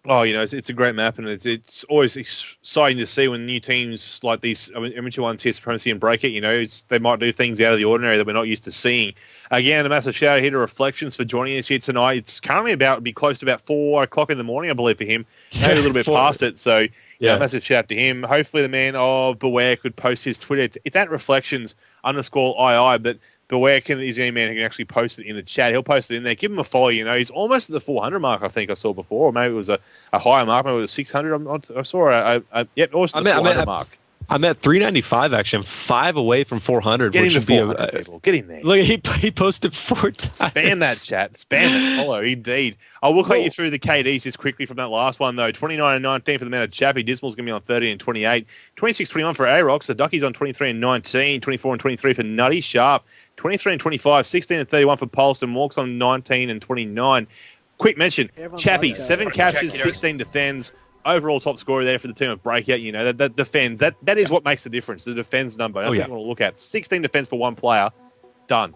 Oh, it's a great map, and it's always exciting to see when new teams like these amateur ones here, Supremacy and Breakout, they might do things out of the ordinary that we're not used to seeing. Again, a massive shout out here to Reflections for joining us here tonight. It's currently be close to about 4 o'clock in the morning, I believe, for him. Maybe a little bit past it. So, yeah, massive shout out to him. Hopefully, the man of Beware could post his Twitter. It's at Reflections_II, but Beware is the only man who can actually post it in the chat. He'll post it in there. Give him a follow. He's almost at the 400 mark. I think I saw before, or maybe it was a higher mark. Maybe it was 600. I saw also the 400 mark. I'm at 395 actually. I'm 5 away from 400. Get in the people. Get in there. Look, he posted 4 times. Spam that chat. Spam that follow. Indeed. I will cut you through the KDs just quickly from that last one though. 29 and 19 for the man of Chappie. Dismal's going to be on 30 and 28. 26-21 for A-Rox. The Ducky's on 23 and 19. 24 and 23 for Nutty. Sharp. 23 and 25. 16 and 31 for Pulse. And Walks on 19 and 29. Quick mention. Chappie, 7 captures, 16 defends. Overall top scorer there for the team of Breakout. That defends. That is what makes the difference. The defense number. That's what you want to look at. 16 defense for one player. Done.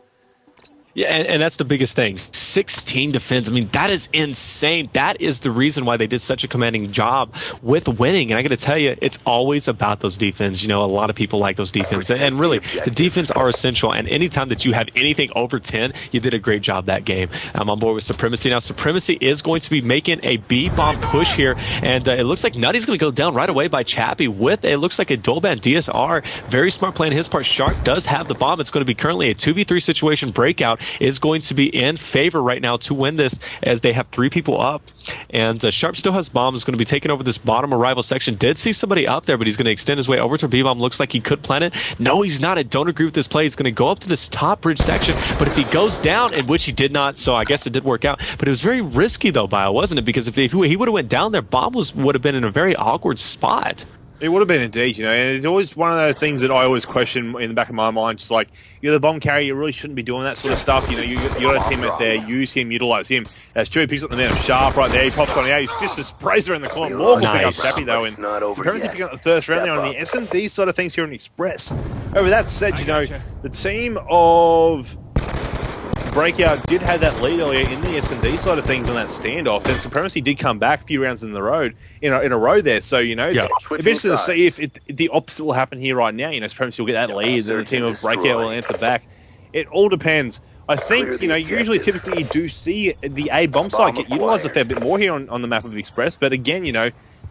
Yeah, and that's the biggest thing. 16 defense. I mean, that is insane. That is the reason why they did such a commanding job with winning. And I got to tell you, it's always about those defense. A lot of people like those defense. And really, the defense are essential. And anytime that you have anything over 10, you did a great job that game. I'm on board with Supremacy. Now, Supremacy is going to be making a B-bomb push here. And it looks like Nutty's going to go down right away by Chappie with, it looks like a Dolban DSR. Very smart play on his part. Shark does have the bomb. It's going to be currently a 2v3 situation. Breakout is going to be in favor right now to win this as they have 3 people up. And Sharp still has bomb. Is going to be taking over this bottom arrival section. Did see somebody up there, but he's going to extend his way over to B-bomb. Looks like he could plant it. No, he's not. I don't agree with this play. He's going to go up to this top bridge section, but if he goes down, in which he did not, so I guess it did work out. But it was very risky though, Bio, wasn't it? Because if he would have went down there, bomb would have been in a very awkward spot. It would have been indeed, and it's always one of those things that I always question in the back of my mind. Just like, you're the bomb carrier, you really shouldn't be doing that sort of stuff. You got a teammate there, use him, utilize him. As Chewie picks up the man of Sharp right there, he pops on the A, he's just a sprays around the corner. Morg will pick up Chappie though, and currently picking up the first round there on the S&D side of things here in Express. Over that said, the team of Breakout did have that lead earlier in the S&D side of things on that standoff. Then Supremacy did come back a few rounds in a row there. So, it's interesting to see if the opposite will happen here right now. Supremacy will get that lead, and the team of Breakout will answer back. It all depends. I think, typically you do see the A bomb site get utilised a fair bit more here on the map of the Express. But again,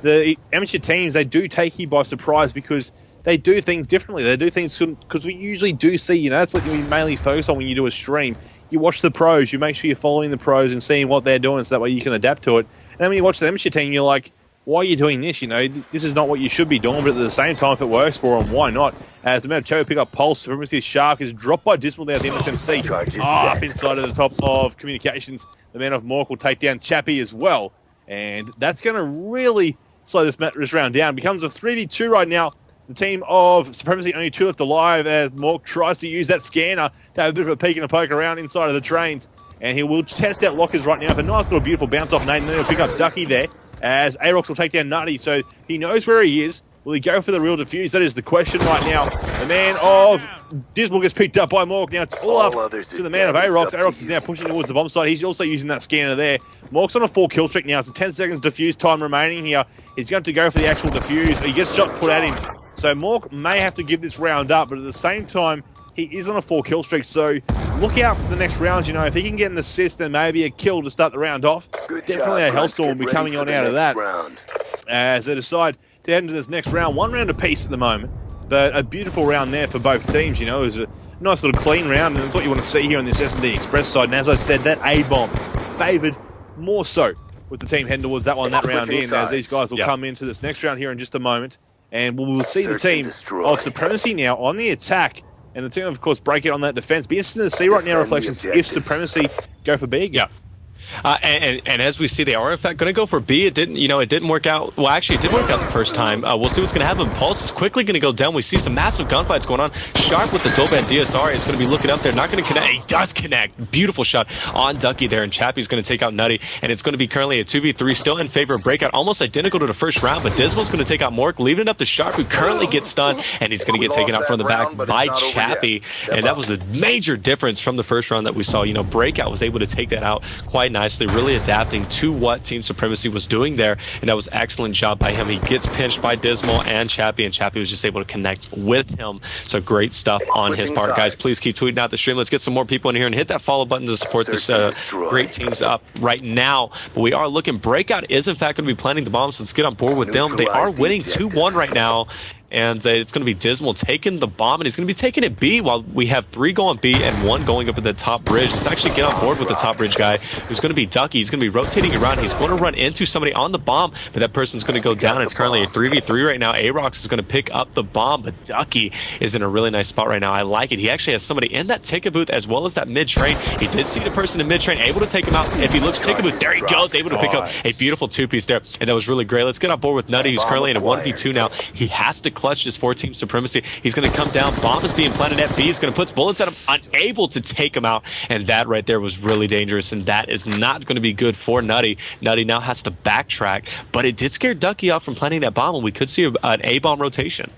the amateur teams, they do take you by surprise because they do things differently. They do things because we usually do see, that's what you mainly focus on when you do a stream. You watch the pros, you make sure you're following the pros and seeing what they're doing so that way you can adapt to it. And then when you watch the amateur team, you're like, why are you doing this? This is not what you should be doing, but at the same time, if it works for them, why not? As the man of Cherry pick up Pulse, Supremacy Shark is dropped by Dismal there at the MSMC. Up inside of the top of Communications. The man of Mork will take down Chappie as well. And that's going to really slow this round down. It becomes a 3v2 right now. The team of Supremacy only 2 left alive as Mork tries to use that scanner to have a bit of a peek and a poke around inside of the trains. And he will test out lockers right now for a nice little beautiful bounce off Nate. And then he'll pick up Ducky there as A-Rox will take down Nutty. So he knows where he is. Will he go for the real defuse? That is the question right now. The man of Dismal gets picked up by Mork. Now it's all up to the man of A-Rox. A-Rox is now pushing towards the bomb site. He's also using that scanner there. Mork's on a 4 kill streak now. So 10 seconds defuse time remaining here. He's going to go for the actual defuse. He gets shot put at him. So Mork may have to give this round up, but at the same time, he is on a 4 kill streak. So look out for the next rounds. If he can get an assist and maybe a kill to start the round off, definitely a Hellstorm will be coming on out of that. As they decide to head into this next round. 1 round apiece at the moment, but a beautiful round there for both teams. It was a nice little clean round, and that's what you want to see here on this S&D Express side. And as I said, that A-bomb favoured more so with the team heading towards that round in, as these guys will come into this next round here in just a moment. And we'll see the team of Supremacy now on the attack. And the team, of course, Breakout on that defense. Be interesting to see right now, Reflections, if Supremacy go for B again. Yeah. And as we see, they are in fact going to go for B. It didn't work out. Well, actually, it did work out the first time. We'll see what's going to happen. Pulse is quickly going to go down. We see some massive gunfights going on. Sharp with the Dolban DSR is going to be looking up there. Not going to connect. He does connect. Beautiful shot on Ducky there. And Chappie's going to take out Nutty. And it's going to be currently a 2v3 still in favor of Breakout. Almost identical to the first round. But Dismal's going to take out Mork, leaving it up to Sharp, who currently gets stunned. And he's going to get taken out from the back by Chappie. And that was a major difference from the first round that we saw. Breakout was able to take that out quite nicely, really adapting to what Team Supremacy was doing there, and that was excellent job by him. He gets pinched by Dismal and Chappie was just able to connect with him. So great stuff on his part, guys. Please keep tweeting out the stream. Let's get some more people in here and hit that follow button to support this great teams up right now. But we are looking. Breakout is in fact going to be planting the bombs, so let's get on board with them. They are winning 2-1 right now. And it's going to be Dismal taking the bomb, and he's going to be taking it B while we have 3 going B and 1 going up at the top bridge. Let's actually get on board with the top bridge guy, who's going to be Ducky. He's going to be rotating around. He's going to run into somebody on the bomb, but that person's going to go down. It's currently a 3v3 right now. Arox is going to pick up the bomb, but Ducky is in a really nice spot right now. I like it. He actually has somebody in that ticket booth as well as that mid-train. He did see the person in mid-train, able to take him out. If he looks ticket booth, there he goes, able to pick up a beautiful 2-piece there, and that was really great. Let's get on board with Nutty, who's currently in a 1v2 now. He has to clutch this for Team Supremacy. He's going to come down. Bomb is being planted at B. He's going to put bullets at him, unable to take him out. And that right there was really dangerous. And that is not going to be good for Nutty. Nutty now has to backtrack. But it did scare Ducky off from planting that bomb. And we could see an A-bomb rotation.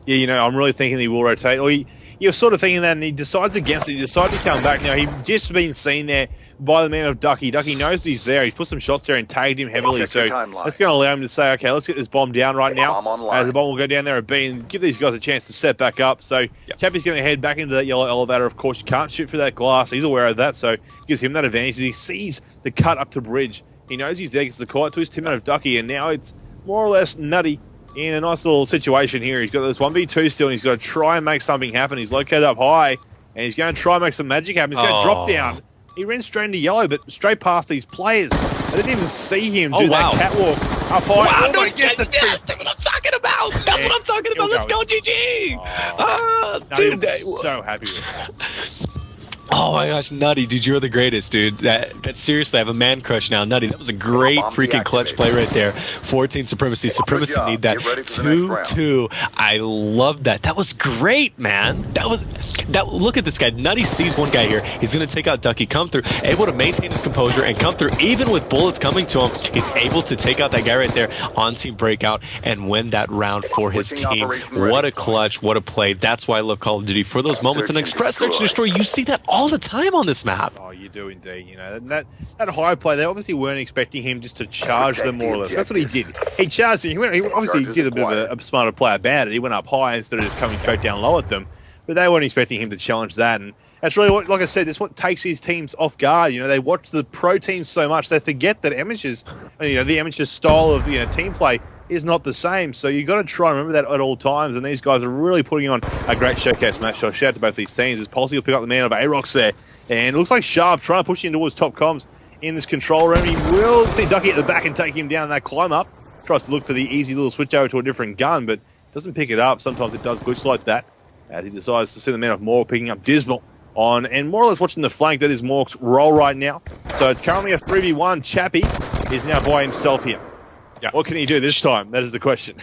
Yeah, you know, I'm really thinking he will rotate. Or you're sort of thinking that, and he decides against it. He decides to come back. Now, he's just been seen there by the man of Ducky. Ducky knows that he's there. He's put some shots there and tagged him heavily. So that's going to allow him to say, okay, let's get this bomb down right now. The bomb will go down there at B and give these guys a chance to set back up. So Chappie's going to head back into that yellow elevator. Of course, you can't shoot through that glass. He's aware of that, so gives him that advantage. He sees the cut up to bridge. He knows he's there. Gets the call out to his teammate of Ducky, and now it's more or less Nutty in a nice little situation here. He's got this 1v2 still, and he's got to try and make something happen. He's located up high, and he's going to try and make some magic happen. He's going to drop down. He ran straight into yellow, but straight past these players. They didn't even see him do that catwalk up high. Wow, no, that's what I'm talking about. That's what I'm talking about. Let's go, GG. Dude, so happy with that. Oh my gosh, Nutty, dude, you're the greatest, dude. That seriously, I have a man crush now. Nutty, that was a great freaking clutch play right there. 14 Supremacy. Supremacy need that. 2-2. I love that. That was great, man. Look at this guy. Nutty sees one guy here. He's going to take out Ducky, come through, able to maintain his composure and come through. Even with bullets coming to him, he's able to take out that guy right there on Team Breakout and win that round for his team. What a clutch. What a play. That's why I love Call of Duty. For those moments in Express Search and Destroy, you see that all the time on this map. Oh, you do indeed. You know, that high play, they obviously weren't expecting him just to charge them more or less. That's what he did. He charged him. He obviously did a bit of a smarter play about it. He went up high instead of just coming straight down low at them. But they weren't expecting him to challenge that. And that's really what, like I said, that's what takes these teams off guard. You know, they watch the pro teams so much, they forget that amateurs, you know, the amateur style of, you know, team play is not the same. So you've got to try and remember that at all times. And these guys are really putting on a great showcase match. So shout out to both these teams. As Policy will pick up the man of Arox there. And it looks like Sharp trying to push him towards top comms in this control room. He will see Ducky at the back and take him down that climb up. Tries to look for the easy little switch over to a different gun, but doesn't pick it up. Sometimes it does glitch like that. As he decides to see the man of Mork picking up Dismal on, and more or less watching the flank. That is Mork's role right now. So it's currently a 3v1. Chappie is now by himself here. Yeah. What can he do this time? That is the question.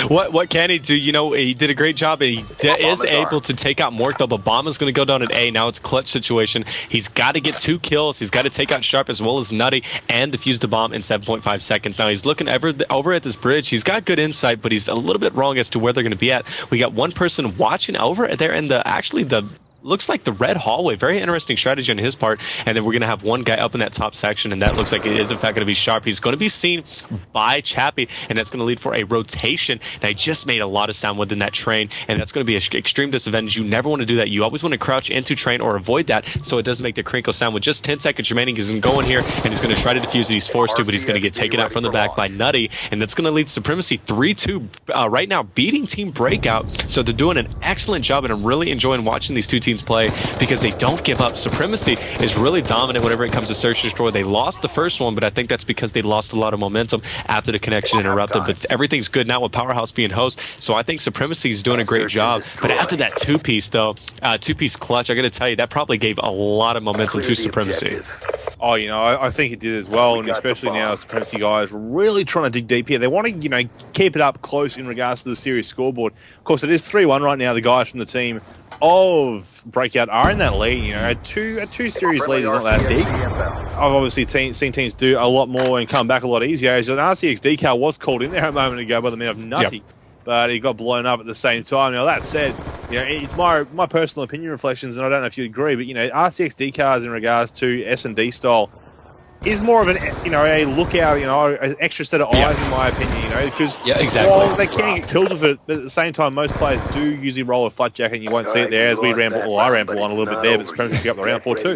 What can he do? You know, he did a great job. He is able to take out Mork, though. But Bomb is going to go down at A. Now it's a clutch situation. He's got to get 2 kills. He's got to take out Sharp as well as Nutty and defuse the bomb in 7.5 seconds. Now he's looking over at this bridge. He's got good insight, but he's a little bit wrong as to where they're going to be at. We got one person watching over there, and the looks like the red hallway. Very interesting strategy on his part. And then we're going to have one guy up in that top section, and that looks like it is, in fact, going to be Sharp. He's going to be seen by Chappie, and that's going to lead for a rotation. And I just made a lot of sound within that train, and that's going to be an extreme disadvantage. You never want to do that. You always want to crouch into train or avoid that so it doesn't make the crinkle sound. With just 10 seconds remaining, he's going to go in here, and he's going to try to defuse it. He's forced to, but he's going to get taken out from the back by Nutty, and that's going to lead Supremacy 3-2 right now, beating Team Breakout. So they're doing an excellent job, and I'm really enjoying watching these two teams play because they don't give up. Supremacy is really dominant whenever it comes to Search and Destroy. They lost the first one, but I think that's because they lost a lot of momentum after the connection interrupted. But everything's good now with Powerhouse being host, so I think Supremacy is doing a great job. But after that two-piece, though, two-piece clutch, I got to tell you, that probably gave a lot of momentum to Supremacy. Oh, you know, I think it did as well, and especially now Supremacy guys really trying to dig deep here. They want to, you know, keep it up close in regards to the series scoreboard. Of course, it is 3-1 right now. The guys from the team of Breakout are in that lead. You know, a two series lead is not that big. I've obviously seen teams do a lot more and come back a lot easier. As an RCX decal was called in there a moment ago by the man of Nutty, but he got blown up at the same time. Now that said, you know, it's my personal opinion reflections, and I don't know if you agree, but you know, RCX decals in regards to S&D style is more of an, a lookout, an extra set of eyes, in my opinion, because exactly. while they can get kills with it, but at the same time, most players do usually roll a flat jacket, and you won't see it there as we ramble, or I ramble on a little bit there, but Supremacy pick up the round 4-2.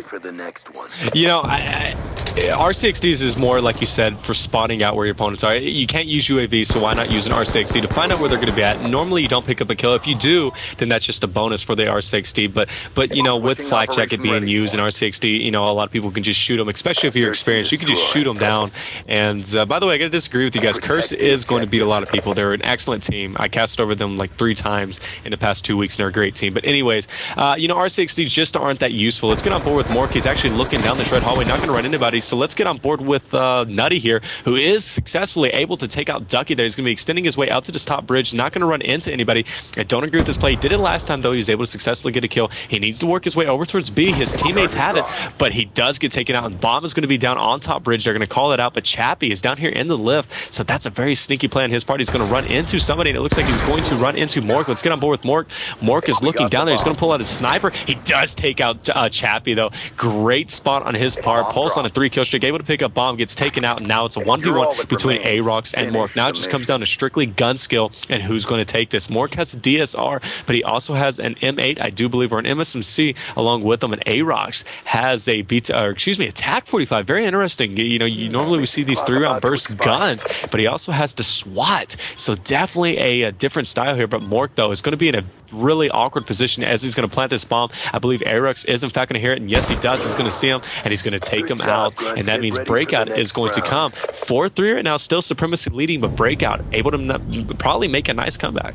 RCXDs is more, like you said, for spotting out where your opponents are. You can't use UAV, so why not use an RCXD to find out where they're going to be at? Normally, you don't pick up a kill. If you do, then that's just a bonus for the RCXD. But with Flak Jacket being used in RCXD, a lot of people can just shoot them, especially if you're experienced. You can just shoot them down. And by the way, I got to disagree with you guys. Curse is going to beat a lot of people. They're an excellent team. I casted over them like 3 times in the past 2 weeks, and they're a great team. But anyways, RCXDs just aren't that useful. Let's get on board with Mork. He's actually looking down this red hallway, not going to run into anybody. So let's get on board with Nutty here, who is successfully able to take out Ducky there. He's going to be extending his way out to this top bridge, not going to run into anybody. I don't agree with this play. He did it last time, though. He was able to successfully get a kill. He needs to work his way over towards B. His teammates have it, but he does get taken out, and Bomb is going to be down on top bridge. They're going to call it out, but Chappie is down here in the lift, so that's a very sneaky play on his part. He's going to run into somebody, and it looks like he's going to run into Mork. Let's get on board with Mork. Mork is looking down there. He's going to pull out his sniper. He does take out Chappie, though. Great spot on his part. Pulse on a 3-kill streak, able to pick up Bomb, gets taken out, and now it's a 1v1 between Arox and Mork. Now it just comes down to strictly gun skill and who's going to take this. Mork has a DSR, but he also has an M8, I do believe, or an MSMC along with him, and Arox has a TAC 45. Very interesting. You normally we see these 3-round burst guns, but he also has the SWAT. So definitely a different style here. But Mork, though, is going to be in a really awkward position as he's going to plant this bomb. I believe Arox is in fact going to hear it, and yes, he does. He's going to see him, and he's going to take him out, and that means Breakout is going to come. 4-3 right now, still Supremacy leading, but Breakout able to probably make a nice comeback.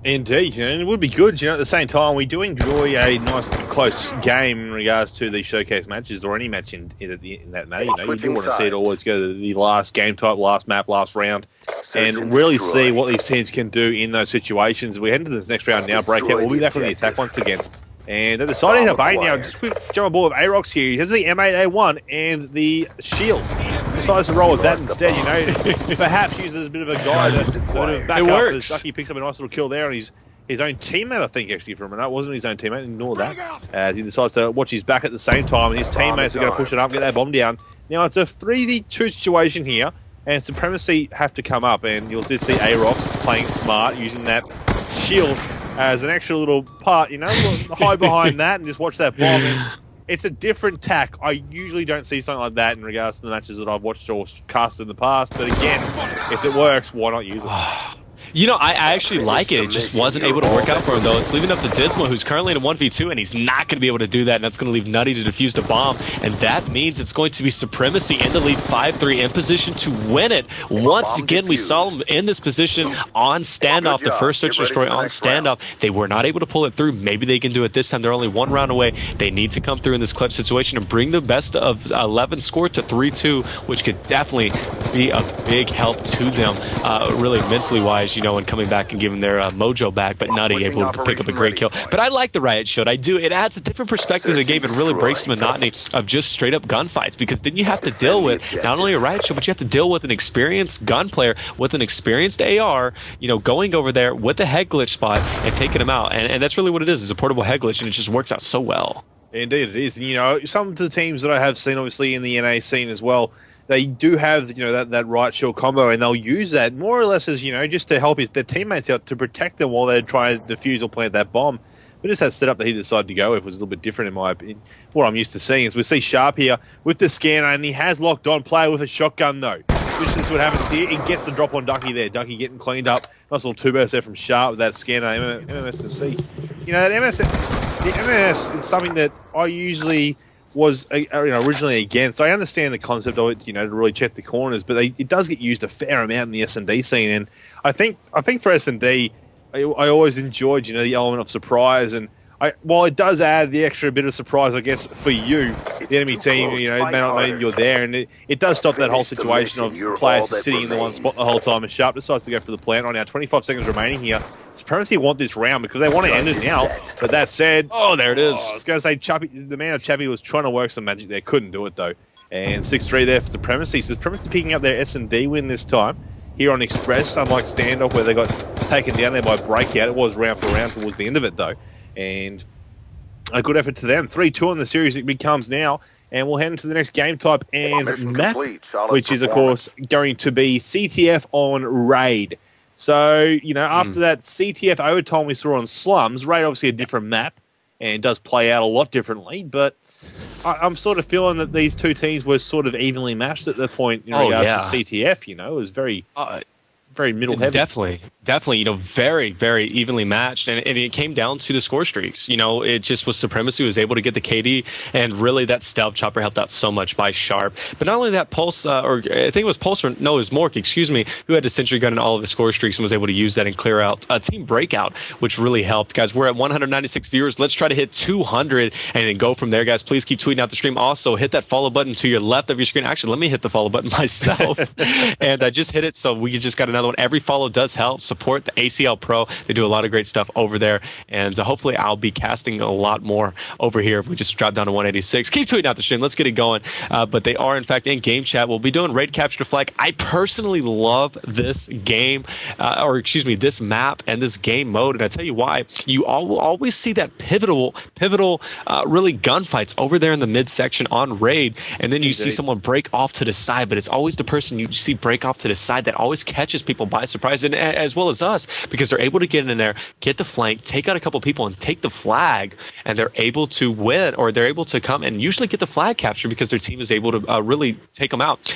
Indeed, and it would be good. At the same time, we do enjoy a nice close game in regards to the showcase matches or any match in that matter. You do want to see it always go to the last game type, last map, last round, and really see what these teams can do in those situations. We head into this next round now. Breakout. We'll be back on the attack once again. And they decided to bait now. Just quick jump on board with Arox here. He has the M8A1 and the shield. Decides to roll with that instead, Perhaps uses as a bit of a guide to back up. As Ducky picks up a nice little kill there, and his own teammate, I think, actually, for a minute. It wasn't his own teammate. Ignore that. As he decides to watch his back at the same time, and his teammates are going to push it up, get that bomb down. Now, it's a 3v2 situation here, and Supremacy have to come up, and you'll just see Arox playing smart, using that shield as an extra little part, hide behind that and just watch that bomb. And it's a different tack. I usually don't see something like that in regards to the matches that I've watched or cast in the past, but again, if it works, why not use it? I actually like it. It just wasn't able to work out for him, though. It's leaving up to Disma, who's currently in a 1v2, and he's not going to be able to do that, and that's going to leave Nutty to defuse the bomb. And that means it's going to be Supremacy in the lead 5-3 in position to win it. Once again, we saw them in this position on standoff, the first search and destroy on standoff. They were not able to pull it through. Maybe they can do it this time. They're only 1 round away. They need to come through in this clutch situation and bring the best of 11 score to 3-2, which could definitely be a big help to them, really mentally-wise, and coming back and giving their mojo back, but Nutty able to pick up a great kill. But I like the Riot Shield. I do. It adds a different perspective to the game. It really breaks the monotony of just straight-up gunfights, because then you have to deal with not only a Riot Shield, but you have to deal with an experienced gun player with an experienced AR, going over there with a head glitch spot and taking him out. And that's really what it is. It's a portable head glitch, and it just works out so well. Indeed it is. Some of the teams that I have seen, obviously, in the NA scene as well, they do have, that right shield combo, and they'll use that more or less as, just to help their teammates out, to protect them while they're trying to defuse or plant that bomb. But just that setup that he decided to go with was a little bit different, in my opinion. What I'm used to seeing is we see Sharp here with the scanner, and he has locked on player with a shotgun, though. Which is what happens here. He gets the drop on Ducky there. Ducky getting cleaned up. Nice little 2-burst there from Sharp with that scanner, MMSMC. That the MMS is something that I usually was originally against. I understand the concept of it, to really check the corners, but it does get used a fair amount in the S&D scene, and I think for S&D, I always enjoyed, the element of surprise, and while it does add the extra bit of surprise, I guess, for you, the enemy team, it may not know you're there, and it does stop that whole situation of players sitting in the one spot the whole time, and Sharp decides to go for the plant right now. 25 seconds remaining here. Supremacy want this round because they want to end it now, but that said... Oh, there it is. I was going to say, the man of Chappie was trying to work some magic there, couldn't do it, though. And 6-3 there for Supremacy. So Supremacy picking up their S&D win this time here on Express, unlike Standoff, where they got taken down there by Breakout. It was round for round towards the end of it, though. And a good effort to them. 3-2 in the series it becomes now. And we'll head into the next game type and Mission map, complete. Solid which is, of course, going to be CTF on Raid. So, after that CTF overtime we saw on Slums, Raid obviously a different map and does play out a lot differently, but I'm sort of feeling that these two teams were sort of evenly matched at the point in regards to CTF. It was very middle heavy. Definitely, very, very evenly matched, and it came down to the score streaks. It just was Supremacy was able to get the KD, and really that stealth chopper helped out so much by Sharp. But not only that, Pulse, or I think it was Pulse, it was Mork, excuse me, who had a sentry gun in all of his score streaks and was able to use that and clear out Team Breakout, which really helped. Guys, we're at 196 viewers. Let's try to hit 200 and then go from there, guys. Please keep tweeting out the stream. Also, hit that follow button to your left of your screen. Actually, let me hit the follow button myself. And I just hit it, so we just got another one. Every follow does help. Support the ACL Pro. They do a lot of great stuff over there, and hopefully I'll be casting a lot more over here. We just dropped down to 186. Keep tweeting out the stream. Let's get it going. But they are, in fact, in game chat. We'll be doing raid capture to flag. I personally love this game, this map and this game mode, and I tell you why. You will always see that pivotal, really gunfights over there in the midsection on raid, and then you see someone break off to the side, but it's always the person you see break off to the side that always catches people by surprise, and as well as us, because they're able to get in there, get the flank, take out a couple people, and take the flag, and they're able to win, or they're able to come and usually get the flag capture because their team is able to really take them out.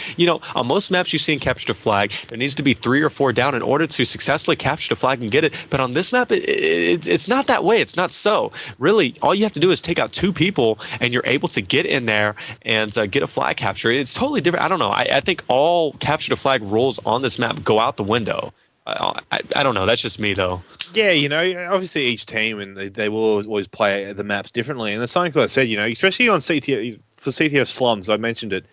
On most maps you see in capture the flag, there needs to be 3 or 4 down in order to successfully capture the flag and get it, but on this map, it's not that way. It's not so. Really, all you have to do is take out 2 people, and you're able to get in there and get a flag capture. It's totally different. I don't know. I think all capture the flag rules on this map go out the window. I don't know. That's just me, though. Yeah, obviously each team, and they will always play the maps differently. And it's something that I said, especially on CTF, for CTF Slums, I mentioned it.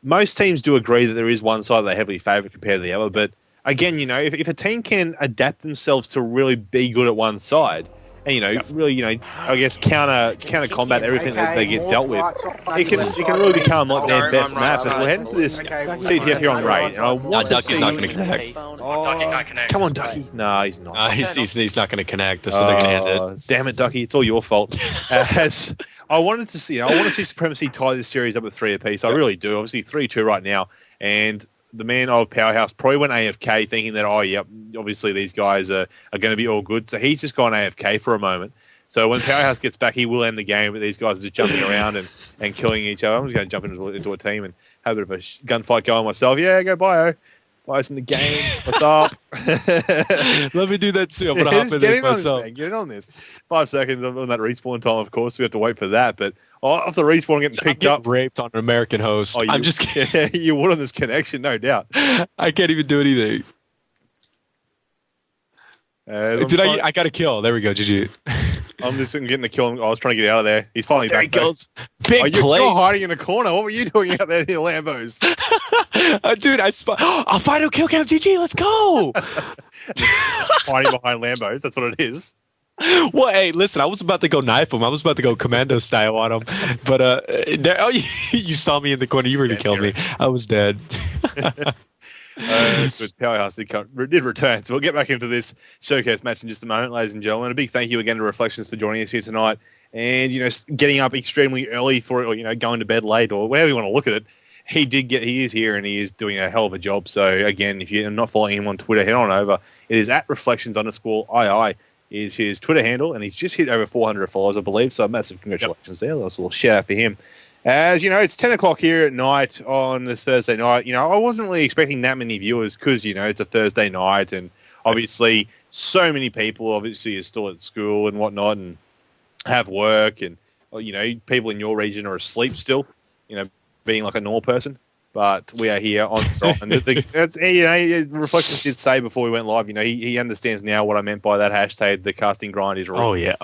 Most teams do agree that there is one side they heavily favour compared to the other. But again, if a team can adapt themselves to really be good at one side, and really, I guess counter combat everything that they get dealt with, it can really become like their best map. As we're heading to this CTF here on Raid, and I want to Ducky's see. not going to connect. Come on, Ducky. No, he's not. He's not going to connect, so they're going to end it. Damn it, Ducky! It's all your fault. As I wanted to see, I want to see Supremacy tie this series up with 3 apiece. I really do. Obviously, 3-2 right now, and the man of Powerhouse probably went AFK thinking that, obviously these guys are going to be all good. So he's just gone AFK for a moment. So when Powerhouse gets back, he will end the game, but these guys are just jumping around and killing each other. I'm just going to jump into a team and have a bit of a gunfight going myself. Yeah, go Bio. Bio's in the game. What's up? Let me do that too. I'm going to hop in there myself. Get in on this. 5 seconds on that respawn time, of course. We have to wait for that, but off the respawn getting picked up. Raped on an American host. I'm just kidding. You would on this connection, no doubt. I can't even do anything. I got a kill. There we go. GG. I'm just getting the kill. I was trying to get out of there. He's finally there. Back. He goes. Big plays. You're hiding in a corner. What were you doing out there in the Lambos? Dude, I'll final kill cam. GG. Let's go. Hiding behind Lambos. That's what it is. Well, hey, listen, I was about to go knife him. I was about to go commando style on him. But you saw me in the corner. You already killed me. I was dead. Good. Powerhouse did return. So we'll get back into this showcase match in just a moment, ladies and gentlemen. A big thank you again to Reflections for joining us here tonight. And, getting up extremely early for it, or, going to bed late, or whatever you want to look at it. He is here and he is doing a hell of a job. So, again, if you're not following him on Twitter, head on over. It is at Reflections_II is his Twitter handle, and he's just hit over 400 followers, I believe. So, massive congratulations there. That was a little shout out for him. As it's 10 o'clock here at night on this Thursday night. I wasn't really expecting that many viewers because, it's a Thursday night, and obviously so many people obviously are still at school and whatnot and have work, and, people in your region are asleep still, being like a normal person. But we are here on and that's Reflections did say before we went live, he understands now what I meant by that hashtag. The casting grind is real. Oh yeah.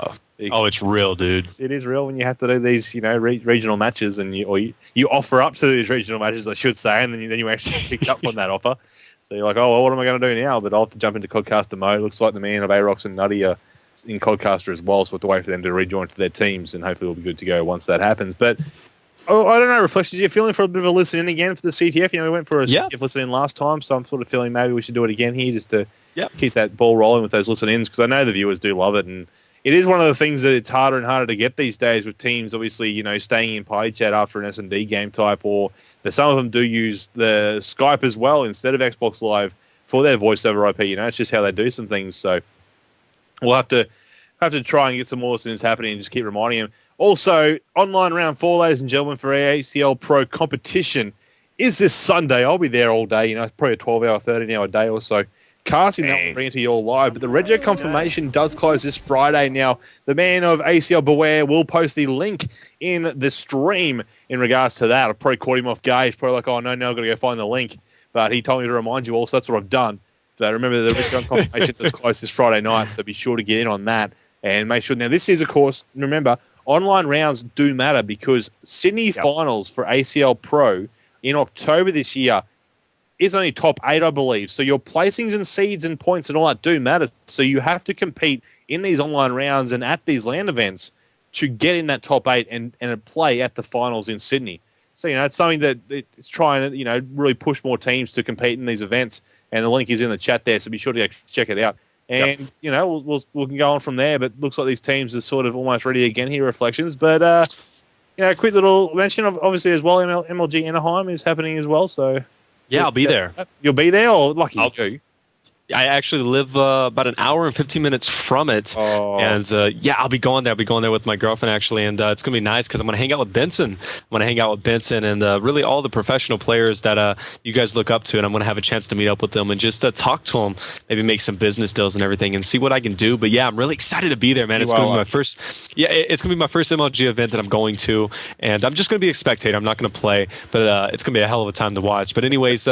Oh, it's real, dude. It is real when you have to do these, regional matches, and you offer up to these regional matches, I should say, and then you actually pick up on that offer. So you're like, oh, well, what am I going to do now? But I'll have to jump into Codcaster mode. Looks like the man of Arox and Nutty are in Codcaster as well, so we'll have to wait for them to rejoin to their teams, and hopefully we'll be good to go once that happens. But I don't know, Reflections, you're feeling for a bit of a listen in again for the CTF? We went for a CTF listen in last time, so I'm sort of feeling maybe we should do it again here just to keep that ball rolling with those listen ins, because I know the viewers do love it, and it is one of the things that it's harder and harder to get these days with teams, obviously, you know, staying in party chat after an S&D game type, or some of them do use the Skype as well instead of Xbox Live for their voice over IP. You know, it's just how they do some things. So we'll have to try and get some more things happening and just keep reminding them. Also, online round 4, ladies and gentlemen, for ACL Pro competition is this Sunday. I'll be there all day. You know, it's probably a 12-hour, 13-hour day or so. Casting that will bring it to you all live. But the Rego confirmation does close this Friday. Now, the man of ACL Beware will post the link in the stream in regards to that. I probably caught him off guard. He's probably like, oh, no, I've got to go find the link. But he told me to remind you all, so that's what I've done. But remember, the Rego confirmation does close this Friday night, so be sure to get in on that. And make sure. Now, this is, of course, remember, online rounds do matter because Sydney finals for ACL Pro in October this year is only top 8, I believe. So your placings and seeds and points and all that do matter. So you have to compete in these online rounds and at these LAN events to get in that top 8 and play at the finals in Sydney. So, you know, it's something that it's trying to, you know, really push more teams to compete in these events. And the link is in the chat there, so be sure to check it out. And, you know, we can go on from there, but looks like these teams are sort of almost ready again here, Reflections. But, you know, a quick little mention of, obviously, as well, MLG Anaheim is happening as well, so... Yeah, I'll be there. You'll be there, or lucky you? I actually live about an hour and 15 minutes from it. Oh. And yeah, I'll be going there. I'll be going there with my girlfriend, actually. And it's going to be nice because I'm going to hang out with Benson. I'm going to hang out with Benson and really all the professional players that you guys look up to. And I'm going to have a chance to meet up with them and just talk to them, maybe make some business deals and everything and see what I can do. But yeah, I'm really excited to be there, man. It's going to be my first. Yeah, it's going to be my first MLG event that I'm going to. And I'm just going to be a spectator. I'm not going to play, but it's going to be a hell of a time to watch. But anyways,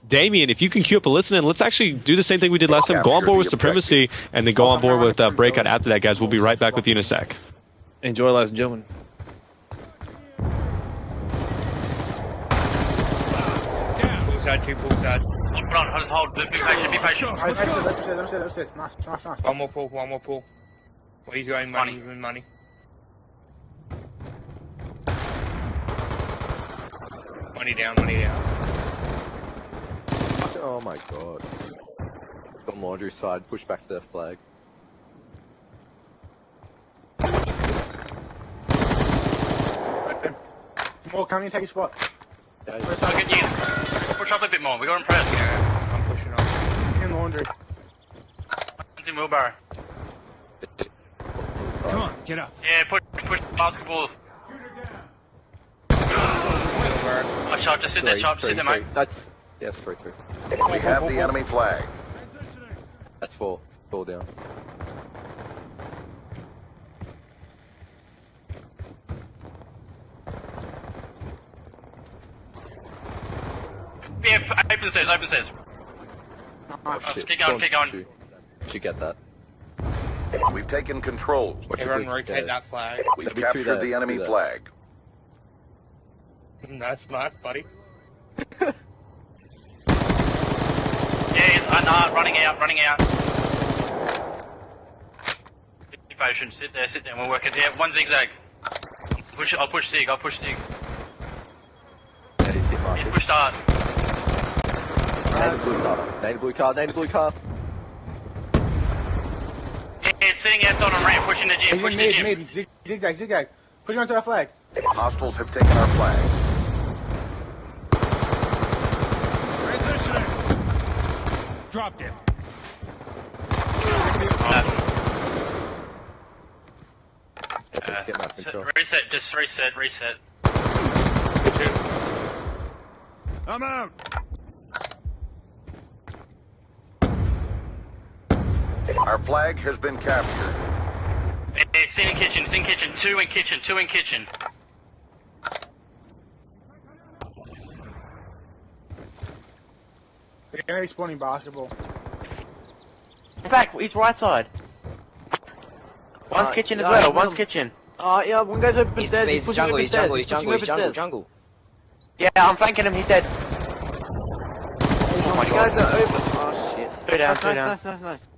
Damien, if you can queue up a listen, let's actually do the same thing we did last time. Go on board with Supremacy and then go on board with Breakout after that, guys. We'll be right back with you in a sec. Enjoy, ladies and gentlemen. Poolside, 2 poolside. Hold. Be patient. Nice. One more pool. Well, he's going money. He's money. Money down. Oh my god. On laundry side, push back to their flag. More, come and take a spot. Yeah, I'll get you. Push up a bit more. We got him pressed. Yeah, I'm pushing up. In laundry. One's in wheelbarrow. Come on, get up. Yeah, push the basketball. Oh, sharp, just sit there, mate. That's, yeah, 3. We have the enemy flag. That's 4. 4 down. Yeah, open stairs. Oh, shit. Keep going. Should get that. We've taken control. Everyone rotate that flag. We've Let me captured through the that, enemy through that. flag. That's nice, buddy. Yeah, running out. Be patient, sit there, we'll work it. Yeah, one zigzag. I'll push Zig. That is hit, Mark. He's pushed hard. Native blue car. Yeah, sitting outside on ramp, pushing the gym, Mid. Zigzag. Put him onto our flag. Hostiles have taken our flag. Transitioning. Dropped him. Get that control. Reset. I'm out. Our flag has been captured. It's in kitchen. Two in kitchen. They're gonna be spawning basketball. Back, he's right side. One's kitchen as well, one's kitchen. Yeah, one guy's open stairs, he's pushing open stairs, he's jungle. Yeah, I'm flanking him, he's dead. Oh my god. Guys are open. Oh shit. Two down. Nice.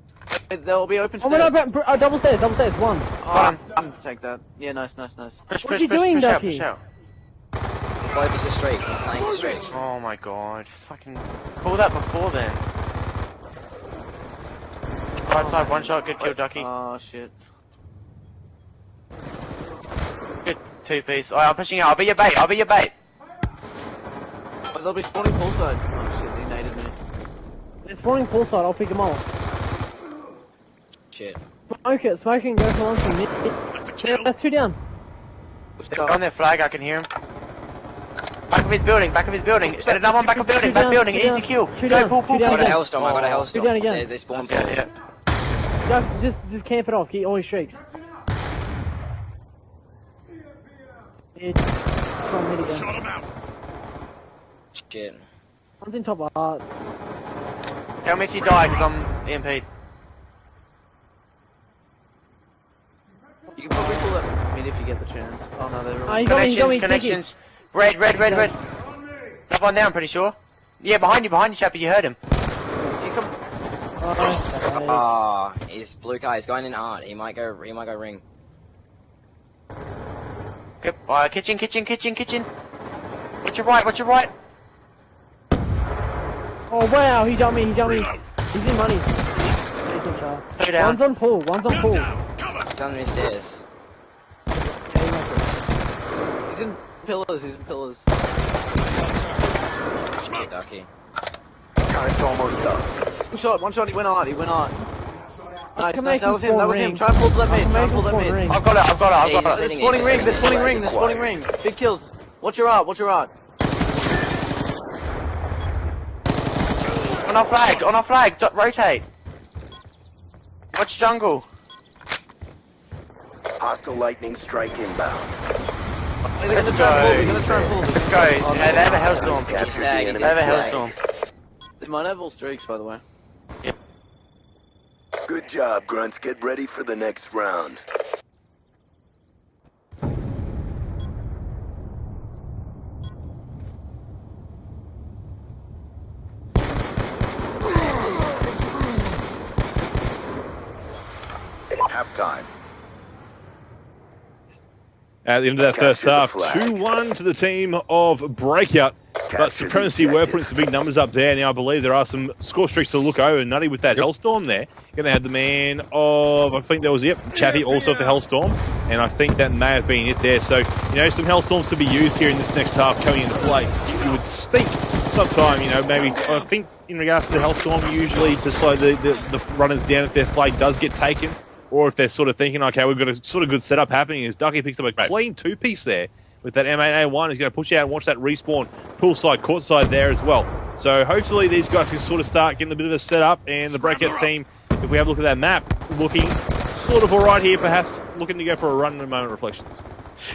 They'll be open Oh stairs. no, double stairs, one. I'm take that. Yeah, nice. Push, What are you doing, push out, Ducky? push out. Focus is straight. Flank straight. Oh my god, fucking call that before then. Right side, one shot, good kill, Ducky. Oh shit. 2-piece. Alright, I'm pushing out. I'll be your bait. I'll be your bait. But they'll be spawning poolside. Oh shit, they naded me. They're spawning full side, I'll pick them up. Shit. Smoke it, go for lunch and yeah, that's 2 down. They're on their flag. I can hear him. Back of his building. Back of his building. Set another one back of building. Back building. Easy kill. Go pull. I got a hellstorm. I got a hellstorm. 2 down again. They spawned. Yeah. Just camp it off, keep all your streaks. From mid again. Shut him out. Shit. One's in top of heart. Tell me if you die because I'm EMP'd. You can probably pull it. I mean, if you get the chance. Oh no, they're You got me, Connections. Red. Another one there, I'm pretty sure. Yeah, behind you, Chappie. You heard him. He's come. Oh, He's blue car. He's going in art. He might go ring. Good. Kitchen. What's your right? oh wow, he jumped me. He's in money. Decent shot. Two down. One's on pool. He's on the stairs. He's in pillars. Shit, Ducky. Time's almost done. One shot, he went hard. Nice, can nice, make that was him him. spawn Try and pull that mid, ring. I've got it. They're spawning ring. Big kills. Watch your art. On our flag. Rotate. Watch jungle. Hostile lightning strike inbound. They're gonna try and pull. Let's go. Yeah, they have a hellstorm. Captured the They enemy have a flag. hellstorm. They might have all streaks, by the way. Good job, Grunts. Get ready for the next round. Halftime. At the end of that first half, Capture the flag. 2-1 to the team of Breakout. But Capture Supremacy the were objective. putting some big numbers up there. Now I believe there are some score streaks to look over. Nutty with that Hellstorm there. Going to have the man of, I think that was it, Chappie also for Hellstorm. And I think that may have been it there. So, you know, some Hellstorms to be used here in this next half coming into play. You would think sometime, you know, maybe, I think in regards to the Hellstorm, usually to slow the runners down if their flag does get taken. Or if they're sort of thinking, okay, we've got a sort of good setup happening, as Ducky picks up a clean 2-piece there with that M8A1. He's going to push out and watch that respawn poolside, courtside there as well. So hopefully these guys can sort of start getting a bit of a setup, and the Breakout team, if we have a look at that map, looking sort of all right here, perhaps looking to go for a run in a moment reflections.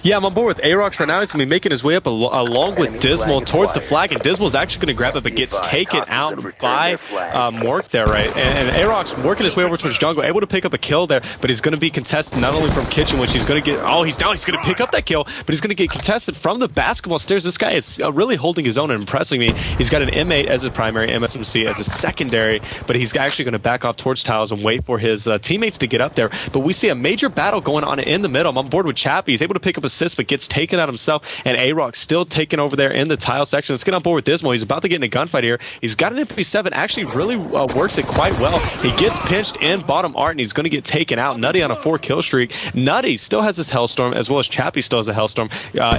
Yeah, I'm on board with Arox right now. He's going to be making his way up along with Enemy Dismal flag towards the acquired. flag, and Dismal's actually going to grab it, but Be gets advised, taken hostiles out have returned by their flag. Mork there, right? And Arox working his way over towards jungle, able to pick up a kill there, but he's going to be contested not only from Kitchen, which he's going to get, he's going to pick up that kill, but he's going to get contested from the basketball stairs. This guy is really holding his own and impressing me. He's got an M8 as his primary, MSMC as a secondary, but he's actually going to back off towards tiles and wait for his teammates to get up there. But we see a major battle going on in the middle. I'm on board with Chappie. He's able to pick up assists, but gets taken out himself. And A-Rock still taking over there in the tile section. Let's get on board with Dismal. He's about to get in a gunfight here. He's got an MP7. Actually really works it quite well. He gets pinched in bottom art, and he's going to get taken out. Nutty on a 4-kill streak. Nutty still has his Hellstorm, as well as Chappie still has a Hellstorm.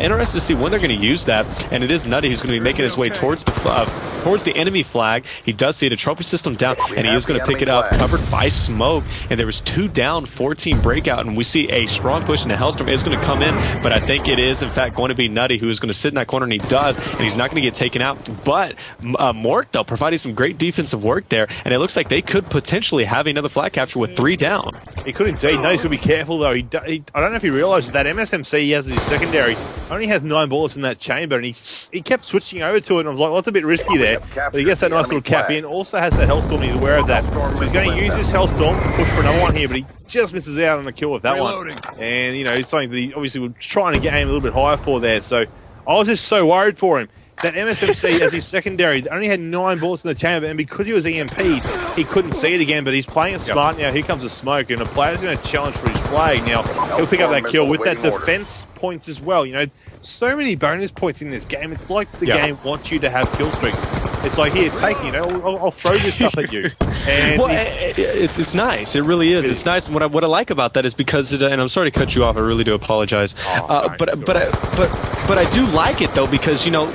Interested to see when they're going to use that. And it is Nutty who's going to be making his way towards the enemy flag. He does see the trophy system down, and he is going to pick it up, covered by smoke. And there was 2 down, 14 Breakout, and we see a strong push, and the Hellstorm is going to come in. But I think it is, in fact, going to be Nutty who is going to sit in that corner, and he does, and he's not going to get taken out. But Mork, though, providing some great defensive work there, and it looks like they could potentially have another flag capture with 3 down. He could indeed. No, he's going to be careful, though. I don't know if he realizes that MSMC he has as his secondary only has 9 bullets in that chamber, and he kept switching over to it, and I was like, well, that's a bit risky there. But he gets that nice little cap in. Also has that Hellstorm, he's aware of that. So he's going to use this Hellstorm to push for another one here, but he just misses out on a kill with that one. And, you know, it's something that he obviously was trying to get aim a little bit higher for there. So I was just so worried for him. That MSMC as his secondary only had 9 bullets in the chamber, and because he was EMP'd, he couldn't see it again, but he's playing it smart now. Here comes the smoke, and a player's going to challenge for his flag. Now, he'll pick up that kill with that defense points as well. You know, so many bonus points in this game. It's like the game wants you to have kill streaks. it's like, here, take it, you know, I'll throw this stuff at you. And well, it's nice. It really is. It's nice. And what I like about that is because and I'm sorry to cut you off. I really do apologize. But I do like it though, because you know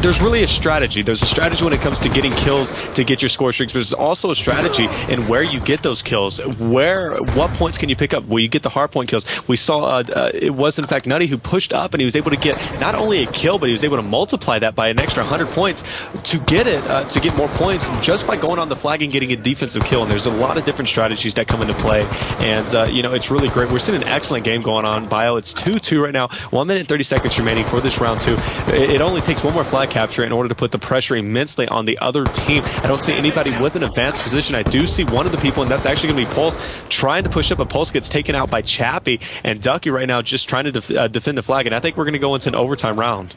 there's really a strategy. There's a strategy when it comes to getting kills to get your score streaks, but there's also a strategy in where you get those kills. What points can you pick up? Where you get the hard point kills. We saw it was in fact Nutty who pushed up, and he was able to get not only a kill, but he was able to multiply that by an extra 100 points to get it to get more points just by going on the flag and getting a defensive kill. And there's a lot of different strategies that come into play, and you know, it's really great. We're seeing an excellent game going on. Bio, it's 2-2 right now. 1 minute and 30 seconds remaining for this round 2. It only takes one more flag capture in order to put the pressure immensely on the other team. I don't see anybody with an advanced position. I do see one of the people, and that's actually going to be Pulse, trying to push up, but Pulse gets taken out by Chappie, and Ducky right now just trying to defend the flag, and I think we're going to go into an overtime round.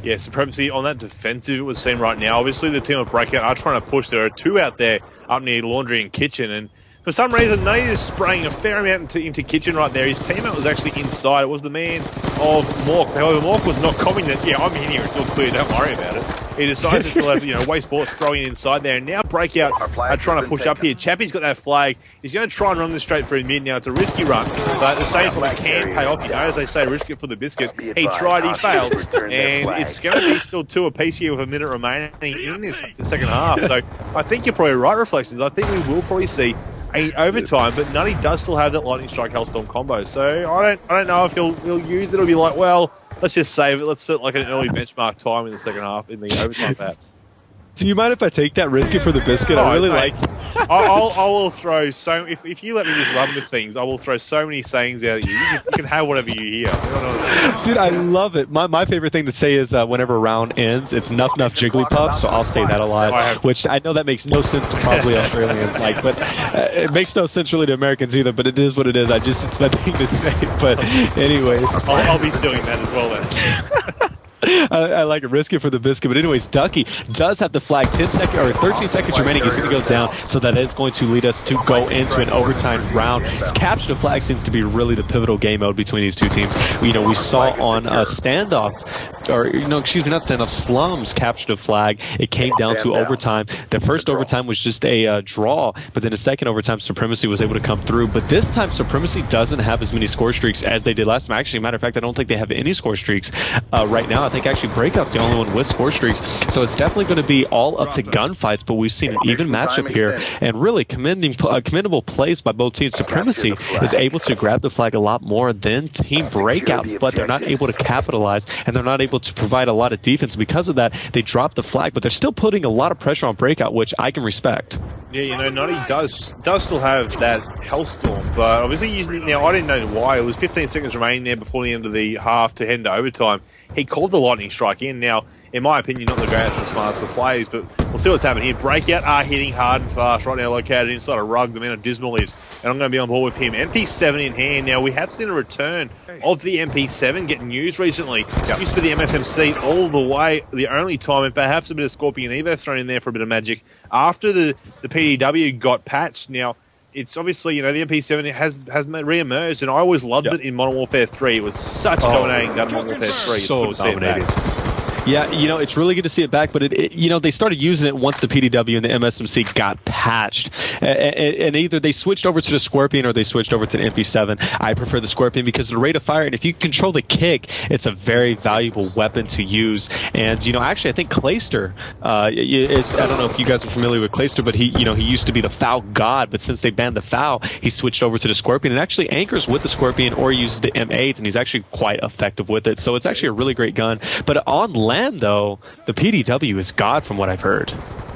Yeah, Supremacy on that defensive, it was seen right now. Obviously, the team of Breakout are trying to push. There are 2 out there up near Laundry and Kitchen, and for some reason, Nate is spraying a fair amount into Kitchen right there. His teammate was actually inside. It was the man of Mork. However, Mork was not commenting that, yeah, I'm in here, it's all clear, don't worry about it. He decides to still have, you know, waste bullets throwing it inside there. And now Breakout are trying to push up here. Chappie's got that flag. He's going to try and run this straight through mid. Now it's a risky run, but the same thing can pay off. You know, as they say, risk it for the biscuit. He tried, he failed, and it's going to be still 2 apiece here with a minute remaining in this second half. So I think you're probably right, Reflections. I think we will probably see overtime, but Nutty does still have that Lightning Strike Hellstorm combo. So I don't know if he'll use it or be like, well, let's just save it. Let's set like an early benchmark time in the second half in the overtime perhaps. Do you mind if I take that risk it for the biscuit? I really like I will throw so if you let me just run with things, I will throw so many sayings out at you. You can have whatever you hear. Dude, I love it. My favorite thing to say is whenever a round ends, it's nuff Jigglypuff, so I'll say that a lot, which I know that makes no sense to probably Australians, like, but it makes no sense really to Americans either, but it is what it is. It's my thing to say, but anyways. I'll be doing that as well then. I like it. Risk it for the biscuit. But anyways, Ducky does have the flag. 10 seconds or 13 seconds remaining. He's going to go down, so that is going to lead us to go into an overtime round. Capture the flag seems to be really the pivotal game mode between these two teams. You know, we saw on Standoff, or excuse me, not Standoff, Slums captured a flag. It came down to overtime. The first overtime was just a draw, but then the second overtime, Supremacy was able to come through. But this time, Supremacy doesn't have as many score streaks as they did last time. Actually, matter of fact, I don't think they have any score streaks right now. I think actually Breakout's the only one with score streaks. So it's definitely going to be all up to gunfights, but we've seen an even matchup here, and really commendable plays by both teams. Supremacy is able to grab the flag a lot more than Team Breakout, but they're not able to capitalize, and they're not able to provide a lot of defense. Because of that, they drop the flag, but they're still putting a lot of pressure on Breakout, which I can respect. Yeah, you know, Nutty does still have that Hellstorm, but obviously using, now I didn't know why. It was 15 seconds remaining there before the end of the half to head into overtime. He called the Lightning Strike in. Now, in my opinion, not the greatest and smartest of plays, but we'll see what's happening here. Breakout are hitting hard and fast right now, located inside a rug. The man of Dismal is, and I'm going to be on board with him. MP7 in hand. Now, we have seen a return of the MP7 getting used recently. Used to be the MSMC all the way, the only time, and perhaps a bit of Scorpion Evo thrown in there for a bit of magic. After the PDW got patched, now, it's obviously, you know, the MP7 has re-emerged, and I always loved it in Modern Warfare 3. It was such dominating gun in Modern Warfare 3. It's cool to see it back. Yeah, you know, it's really good to see it back, but you know, they started using it once the PDW and the MSMC got patched. And either they switched over to the Scorpion or they switched over to the MP7. I prefer the Scorpion because of the rate of fire, and if you control the kick, it's a very valuable weapon to use. And, you know, actually, I think Clayster is, I don't know if you guys are familiar with Clayster, but he used to be the foul god, but since they banned the foul, he switched over to the Scorpion and actually anchors with the Scorpion or uses the M8, and he's actually quite effective with it. So it's actually a really great gun. But on land, though, the PDW is god from what I've heard.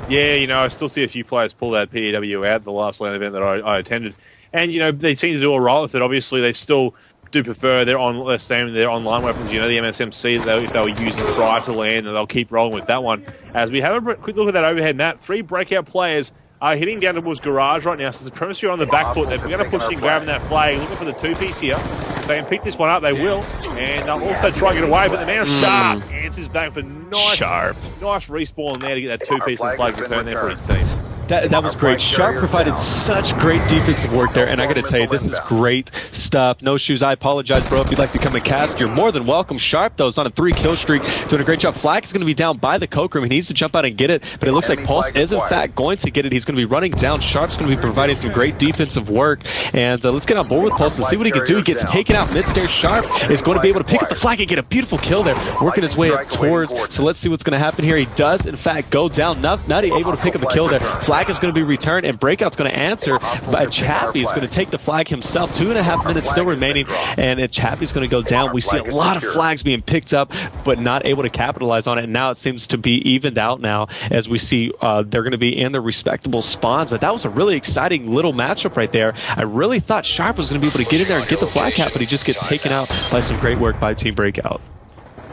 Yeah, you know, I still see a few players pull that PDW out the last LAN event that I attended. And, you know, they seem to do all right with it. Obviously, they still do prefer their online weapons. You know, the MSMC, if they were using prior to LAN, and they'll keep rolling with that one. As we have a quick look at that overhead map, 3 Breakout players are hitting down towards Garage right now. So Supremacy are on the back foot. They're going to push in, grabbing that flag, looking for the 2-piece here. If they can pick this one up, they will. And they'll also try to get away, but the man of Sharp answers back for nice respawn there to get that 2-piece and flag return there for his team. That was great. Sharp provided such great defensive work there, and I got to tell you, this is great stuff. No shoes. I apologize, bro. If you'd like to come and cast, you're more than welcome. Sharp, though, is on a 3-kill streak, doing a great job. Flag is going to be down by the Coke Room. He needs to jump out and get it, but it looks like Pulse is, in fact, going to get it. He's going to be running down. Sharp's going to be providing some great defensive work, and let's get on board with Pulse and see what he can do. He gets taken out mid-stairs. Sharp is going to be able to pick up the flag and get a beautiful kill there, working his way up towards. So let's see what's going to happen here. He does, in fact, go down. Nutty able to pick up a kill there. Flag is going to be returned, and Breakout's going to answer. But Chappie is going to take the flag himself. 2.5 minutes still remaining, and Chappie's going to go down. We see a lot of flags being picked up, but not able to capitalize on it. And now it seems to be evened out now, as we see they're going to be in their respectable spawns. But that was a really exciting little matchup right there. I really thought Sharp was going to be able to get in there and get the flag cap, but he just gets taken out by some great work by Team Breakout.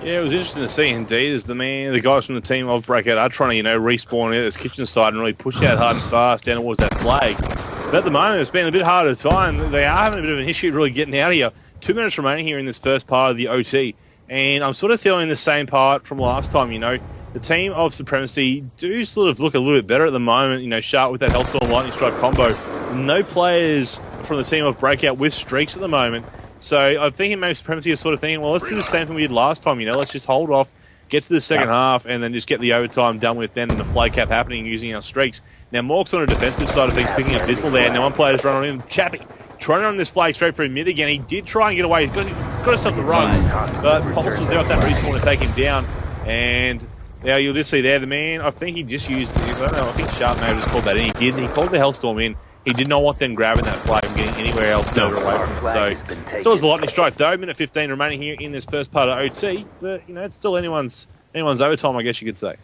Yeah, it was interesting to see indeed as the guys from the team of Breakout are trying to, respawn at this kitchen side and really push out hard and fast down towards that flag. But at the moment, it's been a bit harder time. They are having a bit of an issue really getting out of here. 2 minutes remaining here in this first part of the OT. And I'm sort of feeling the same part from last time, The team of Supremacy do sort of look a little bit better at the moment, Sharp with that Hellstorm Lightning Strike combo. No players from the team of Breakout with streaks at the moment. So I'm thinking maybe Supremacy is sort of thinking, well, let's do the same thing we did last time, Let's just hold off, get to the second half, and then just get the overtime done with then and the flag cap happening using our streaks. Now, Mork's on the defensive side of things, picking up Dismal there. Now, one player's running on him. Chappie trying to run this flag straight for mid again. He did try and get away. He's got himself the runs, but Pulse was there with that respawn to take him down. And now you'll just see there, the man, I think he just used, I don't know, I think Sharp may have just called that in. He did, and he called the Hellstorm in. He did not want them grabbing that flag and getting anywhere else to away from it. So it's a lightning strike though. Minute 15 remaining here in this first part of OT. But it's still anyone's overtime, I guess you could say.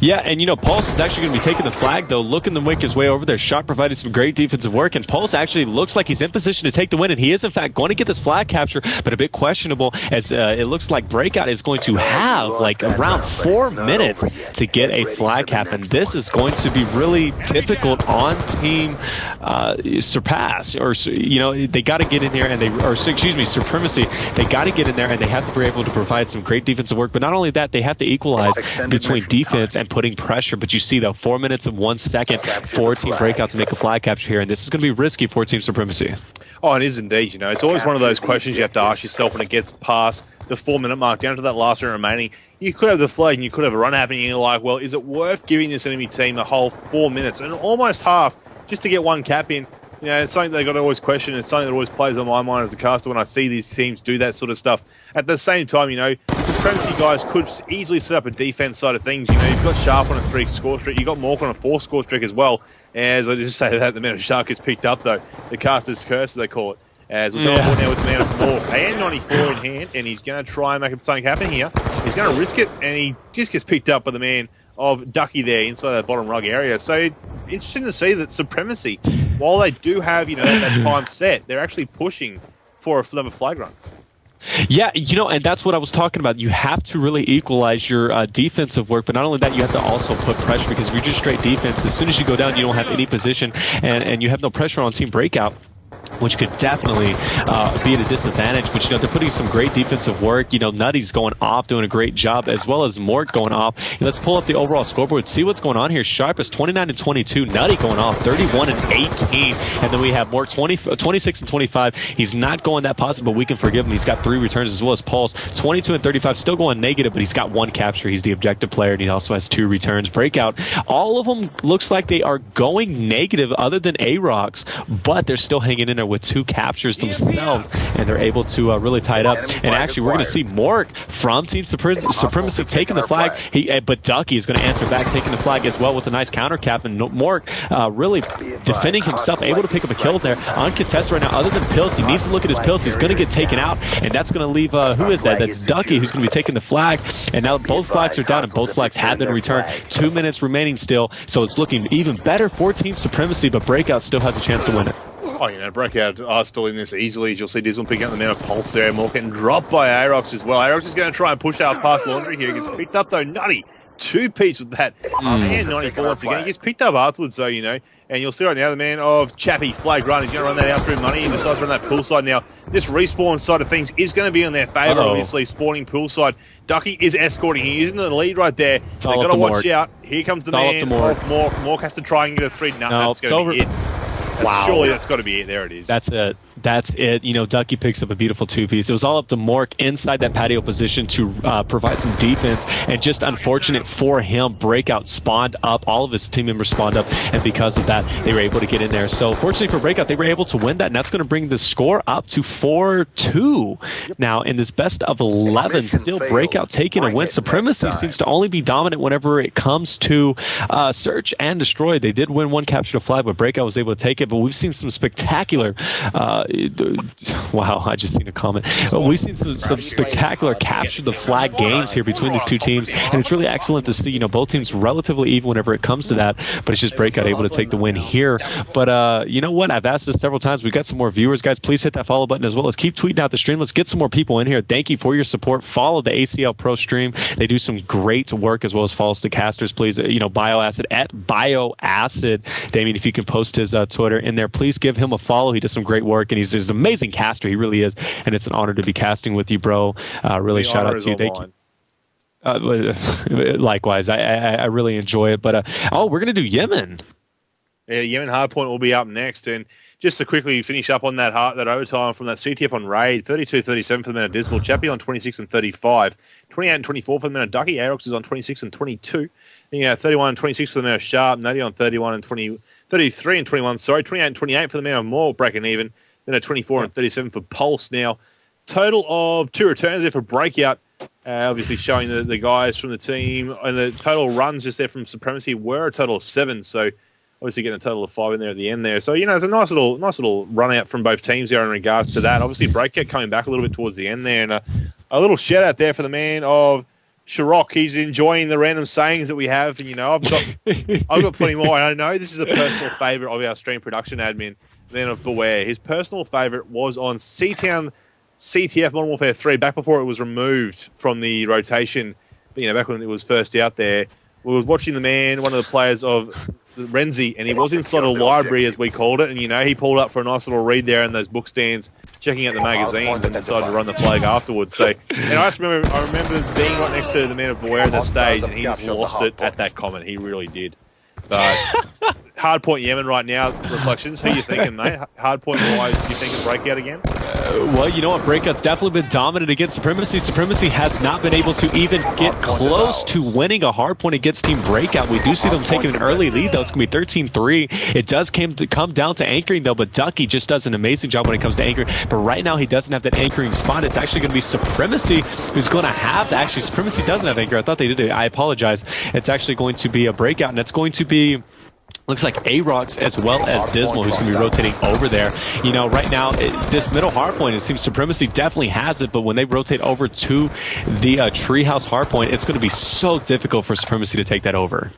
Yeah, and Pulse is actually going to be taking the flag, though, looking to make his way over there. Sharp provided some great defensive work, and Pulse actually looks like he's in position to take the win, and he is, in fact, going to get this flag capture, but a bit questionable, as it looks like Breakout is going to have, around 4 minutes to get a flag cap, and this is going to be really difficult on Team Surpass, or, they got to get in there, Supremacy, they got to get in there, and they have to be able to provide some great defensive work, but not only that, they have to equalize between defense and putting pressure. But you see, though, 4 minutes and 1 second for Team Breakout to make a flag capture here, and this is going to be risky for Team Supremacy. Oh, it is indeed. It's always one of those questions you have to ask yourself when it gets past the 4 minute mark, down to that last round remaining. You could have the flag and you could have a run happening, and you're like, well, is it worth giving this enemy team a whole 4 minutes and almost half just to get one cap in? It's something they got to always question. It's something that always plays on my mind as a caster when I see these teams do that sort of stuff. At the same time, Supremacy guys could easily set up a defense side of things. You've got Sharp on a 3-score streak. You've got Mork on a 4-score streak as well. As I just say that, the man of Sharp gets picked up, though. The caster's curse, as they call it. As we'll go on board now with the man of Mork. And 94 in hand, and he's going to try and make something happen here. He's going to risk it, and he just gets picked up by the man of Ducky there inside that bottom rug area. So interesting to see that Supremacy, while they do have that time set, they're actually pushing for another flag run. Yeah, and that's what I was talking about. You have to really equalize your defensive work, but not only that, you have to also put pressure, because if you're just straight defense, as soon as you go down, you don't have any position, and you have no pressure on Team Breakout, which could definitely be at a disadvantage. But, they're putting some great defensive work. Nutty's going off, doing a great job, as well as Mort going off. And let's pull up the overall scoreboard, see what's going on here. Sharp is 29 and 22. Nutty going off 31 and 18. And then we have Mort 26 and 25. He's not going that positive, but we can forgive him. He's got 3 returns, as well as Pulse. 22 and 35, still going negative, but he's got 1 capture. He's the objective player, and he also has 2 returns. Breakout, all of them looks like they are going negative, other than A-Rocks, but they're still hanging in there with 2 captures themselves, and they're able to really tie it up. And actually, we're going to see Mork from Team Supremacy taking the flag, but Ducky is going to answer back, taking the flag as well with a nice counter cap, and Mork really defending himself, able to pick up a kill there. Uncontested right now, other than Pills, he needs to look at his Pills. He's going to get taken out, and that's going to leave, who is that? That's Ducky, who's going to be taking the flag, and now both flags are down, and both flags have been returned. 2 minutes remaining still, so it's looking even better for Team Supremacy, but Breakout still has a chance to win it. Oh, Breakout are still in this easily. You'll see Dismal picking up the man of Pulse there. Mork getting dropped by Arox as well. Arox is going to try and push out past Laundry here. He gets picked up, though. Nutty two-piece with that. And 94 once again. He gets picked up afterwards, though, you know. And you'll see right now the man of Chappie, flag run. He's going to run that out through money. He decides to run that poolside now. This respawn side of things is going to be in their favour, obviously, spawning poolside. Ducky is escorting. He is in the lead right there. They've got to watch out. Here comes the man of Mork. Mork has to try and get a 3. No, that's going to be it. Surely that's got to be it. There it is. That's it. That's it. You know, Ducky picks up a beautiful two-piece. It was all up to Mork inside that patio position to provide some defense, and just unfortunate for him, Breakout spawned up. All of his team members spawned up, and because of that, they were able to get in there. So fortunately for Breakout, they were able to win that, and that's going to bring the score up to 4-2. Now, in this best of 11, still Breakout taking a win. Supremacy seems to only be dominant whenever it comes to search and destroy. They did win one capture the flag, but Breakout was able to take it. But we've seen some spectacular wow, I just seen a comment. We've seen some spectacular capture the flag games here between these two teams, and it's really excellent to see, you know, both teams relatively even whenever it comes to that, but it's just Breakout able to take the win here. But you know what? I've asked this several times. We've got some more viewers, guys. Please hit that follow button as well. Let's keep tweeting out the stream. Let's get some more people in here. Thank you for your support. Follow the ACL Pro stream. They do some great work, as well as follow the casters, please. You know, Bioacid at Bioacid. Damien, if you can post his Twitter in there, please give him a follow. He does some great work, and he's an amazing caster. He really is, and it's an honor to be casting with you, bro. Really, shout out to you. Thank you. Likewise, I really enjoy it. But we're gonna do Yemen. Yeah, Yemen hardpoint will be up next, and just to quickly finish up on that overtime from that CTF on Raid, 32-37 for the men of Dismal, Chappie on 26 and 35, 28 and 24 for the men of Ducky, Aerox is on 26 and 22, and 31 and 26 for the men of Sharp, Nutty on 31 and 20, 33 and 21, sorry, 28 and 28 for the men of More, breaking even, then a 24 and 37 for Pulse. Now, total of 2 returns there for Breakout, obviously showing the guys from the team, and the total runs just there from Supremacy were a total of 7, so obviously getting a total of 5 in there at the end there. So, you know, it's a nice little run out from both teams there in regards to that. Obviously, Breakout coming back a little bit towards the end there, and a little shout out there for the man of Shirok. He's enjoying the random sayings that we have, and, you know, I've got plenty more. And I know this is a personal favourite of our stream production admin, man of Beware. His personal favourite was on C-Town CTF Modern Warfare 3, back before it was removed from the rotation, you know, back when it was first out there. We was watching the man, one of the players of Renzi, and he was inside a library, as we called it, and, you know, he pulled up for a nice little read there in those book stands, checking out the magazines, and decided to run the flag afterwards. So, and I remember being right next to the man of Beware at that stage, and he just lost it at that comment. He really did. But hardpoint Yemen right now, reflections. Who you thinking, mate? Hardpoint wise, do you think of Breakout again? Well, you know what? Breakout's definitely been dominant against Supremacy. Supremacy has not been able to even get close to winning a hardpoint against Team Breakout. We do see them taking an early lead, though. It's going to be 13-3. It does come down to anchoring, though, but Ducky just does an amazing job when it comes to anchoring. But right now, he doesn't have that anchoring spot. It's actually going to be Supremacy who's going to have to. Actually, Supremacy doesn't have anchor. I thought they did it. I apologize. It's actually going to be a Breakout, and it's going to be... looks like A-Rox as well as Dismal, who's going to be rotating over there. You know, right now, this middle hardpoint, it seems Supremacy definitely has it, but when they rotate over to the Treehouse hardpoint, it's going to be so difficult for Supremacy to take that over.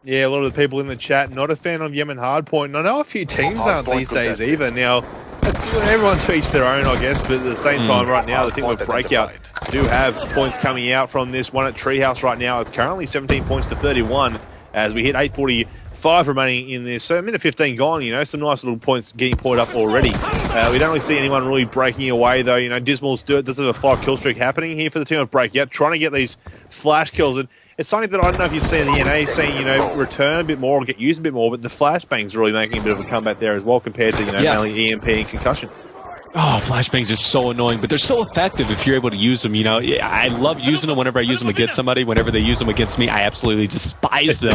Yeah, a lot of the people in the chat, not a fan of Yemen hardpoint. And I know a few teams aren't these days either. Now, everyone to each their own, I guess, but at the same time, right now, the team with Breakout do have points coming out from this one at Treehouse right now. It's currently 17 points to 31 as we hit 8:45 remaining in this. So a minute 15 gone, you know, some nice little points getting poured up already. We don't really see anyone really breaking away, though. You know, Dismal's does have a 5-kill streak happening here for the team of Breakout, trying to get these flash kills. And it's something that I don't know if you see in the NA, seeing, you know, return a bit more or get used a bit more, but the flashbangs really making a bit of a comeback there as well compared to, you know, mainly EMP and concussions. Oh, flashbangs are so annoying, but they're so effective if you're able to use them. You know, I love using them whenever I use them against somebody. Whenever they use them against me, I absolutely despise them.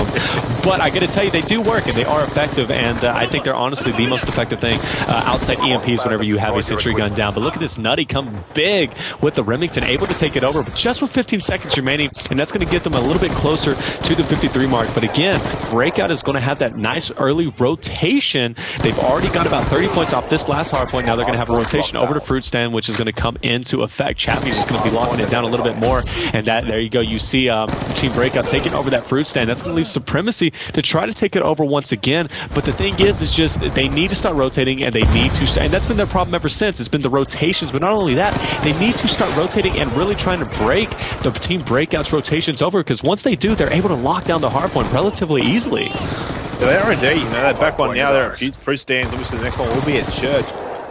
But I got to tell you, they do work, and they are effective, and I think they're honestly the most effective thing outside EMPs whenever you have a sentry gun down. But look at this Nutty come big with the Remington, able to take it over, but just with 15 seconds remaining, and that's going to get them a little bit closer to the 53 mark. But again, Breakout is going to have that nice early rotation. They've already got about 30 points off this last hard point. Now they're going to have a rotation over to fruit stand, which is going to come into effect. Chappie's just going to be locking it down a little bit more, and that there you go. You see Team Breakout taking over that fruit stand. That's going to leave Supremacy to try to take it over once again. But the thing is just they need to start rotating, and they need to, and that's been their problem ever since. It's been the rotations, but not only that, they need to start rotating and really trying to break the Team Breakout's rotations over, because once they do, they're able to lock down the hard point relatively easily. They are indeed. You know, that back one now, they're at fruit stands. Obviously, the next one will be at church.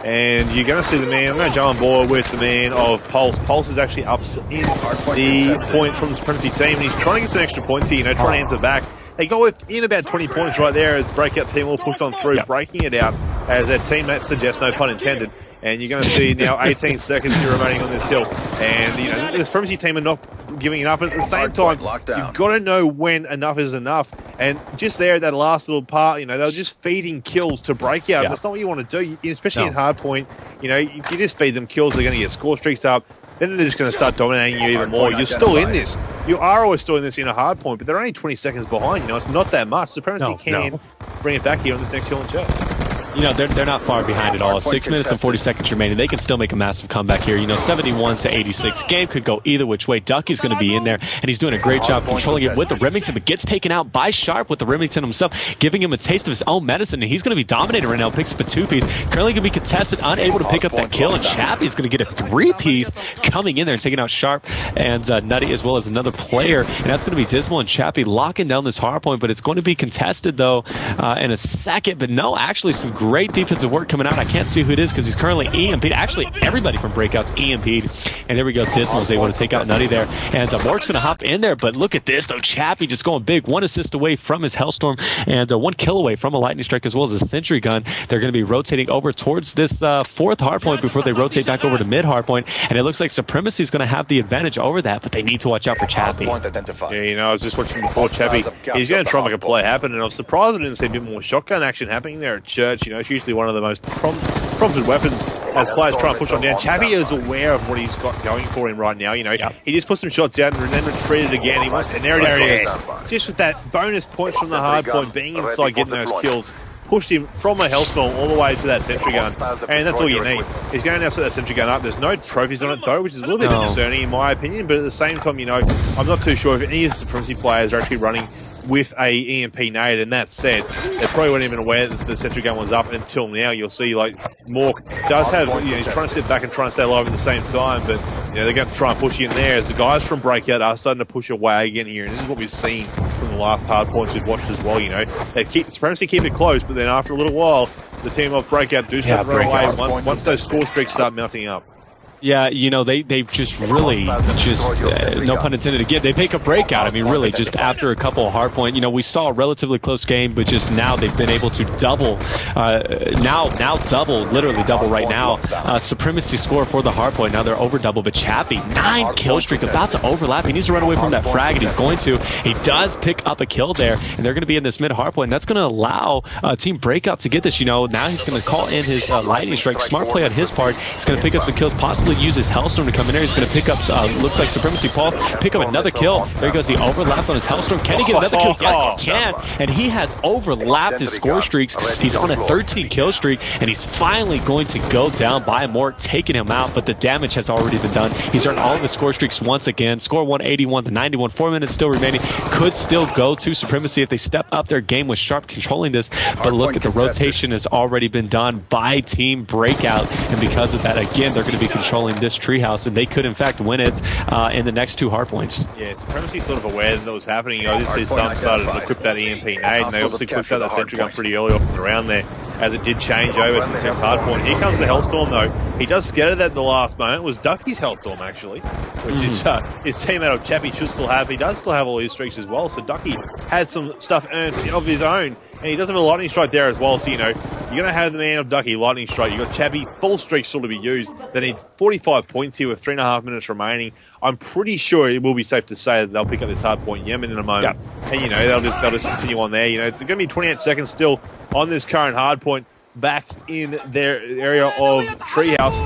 And you're going to see the man, I'm going to jump on board with the man of Pulse. Pulse is actually up in the point from the Supremacy team, and he's trying to get some extra points here, you know, trying to answer back. They go within about 20 points right there as Breakout team will push on through, breaking it out as their teammate suggests, no pun intended. And you're going to see now 18 seconds here remaining on this hill. And, you know, the Supremacy team are not giving it up. But at the same time, you've got to know when enough is enough. And just there at that last little part, you know, they're just feeding kills to Breakout. Yeah. That's not what you want to do, especially in hard point. You know, if you just feed them kills, they're going to get score streaks up. Then they're just going to start dominating you even more. You're still in this. You are always still in this in a hard point, but they're only 20 seconds behind. You know, it's not that much. Supremacy can bring it back here on this next hill in church. You know, they're not far behind at all. 6 minutes and 40 seconds remaining. They can still make a massive comeback here. You know, 71 to 86. Game could go either which way. Ducky's going to be in there, and he's doing a great job controlling it with the Remington, but gets taken out by Sharp with the Remington himself, giving him a taste of his own medicine, and he's going to be dominating right now. Picks up a 2-piece. Currently going to be contested, unable to pick up that kill, and Chappie's going to get a 3-piece coming in there and taking out Sharp and Nutty as well as another player, and that's going to be Dismal and Chappie locking down this hard point, but it's going to be contested, though, in a second. But no, actually some great defensive work coming out. I can't see who it is because he's currently EMP'd. Actually, everybody from Breakout's EMP'd. And there we go. Dismal is able to take out Nutty there. And Mork's going to hop in there. But look at this, though. Chappie just going big. 1 assist away from his Hellstorm and 1 kill away from a Lightning Strike as well as a Sentry Gun. They're going to be rotating over towards this 4th hardpoint before they rotate back over to mid hardpoint. And it looks like Supremacy is going to have the advantage over that, but they need to watch out for Chappie. Yeah, you know, I was just watching before Chappie. He's going to try and make a play happen, and I was surprised I didn't see a bit more shotgun action happening there at church. You know, it's usually one of the most prompted weapons as players try and push on down. Chappie is aware of what he's got going for him right now. You know, he just put some shots out and then retreated again. And there it is. Just with that bonus points from the hard point, being inside, getting those kills, pushed him from a Hellstorm all the way to that Sentry Gun. And that's all you need. He's going to now set that Sentry Gun up. There's no trophies on it, though, which is a little bit concerning in my opinion. But at the same time, you know, I'm not too sure if any of the Supremacy players are actually running with a EMP nade, and that said, they probably weren't even aware that the Sentry Gun was up until now. You'll see, like, Mork does have, you know, he's trying to sit back and try and stay alive at the same time, but, you know, they're going to try and push you in there as the guys from Breakout are starting to push away again here, and this is what we've seen from the last hard points we've watched as well, you know. Supremacy keep it close, but then after a little while, the team of Breakout do start to run away once those score streaks start mounting up. Yeah, you know, they've just really just, no pun intended again, they make a breakout. I mean, really, just after a couple of hard point, you know, we saw a relatively close game, but just now they've been able to double, literally double right now. Supremacy score for the hard point. Now they're over double, but Chappie, 9 kill streak, about to overlap. He needs to run away from that frag, and he's going to. He does pick up a kill there, and they're going to be in this mid hard point, and that's going to allow Team Breakout to get this. You know, now he's going to call in his Lightning Strike. Smart play on his part. He's going to pick up some kills, possibly use his Hellstorm to come in there. He's going to pick up, looks like Supremacy Pulse, pick up another kill. There he goes. He overlapped on his Hellstorm. Can he get another kill? Yes, he can. And he has overlapped his score streaks. He's on a 13 kill streak, and he's finally going to go down by Mork, taking him out, but the damage has already been done. He's earned all of his score streaks once again. Score 181 to 91. 4 minutes still remaining. Could still go to Supremacy if they step up their game with Sharp controlling this, but look at the rotation has already been done by Team Breakout, and because of that, again, they're going to be controlling this treehouse, and they could in fact win it in the next 2 hard points. Yeah, Supremacy sort of aware that was happening. You know, I did see some started to equip that EMP nade, and they obviously equipped out that Sentry Gun pretty early off in the round there, as it did change over to the next hard point. Here comes the Hellstorm, though. He does scatter that in the last moment. It was Ducky's Hellstorm, actually, which is his teammate of Chappie should still have. He does still have all his streaks as well, so Ducky had some stuff earned of his own, and he does have a Lightning Strike there as well, so, you know, you're going to have the man of Ducky, Lightning Strike. You've got Chappie, full streak still to be used. They need 45 points here with 3.5 minutes remaining. I'm pretty sure it will be safe to say that they'll pick up this hard point in Yemen in a moment. Yep. And, you know, they'll just continue on there. You know, it's going to be 28 seconds still on this current hard point back in their area of Treehouse.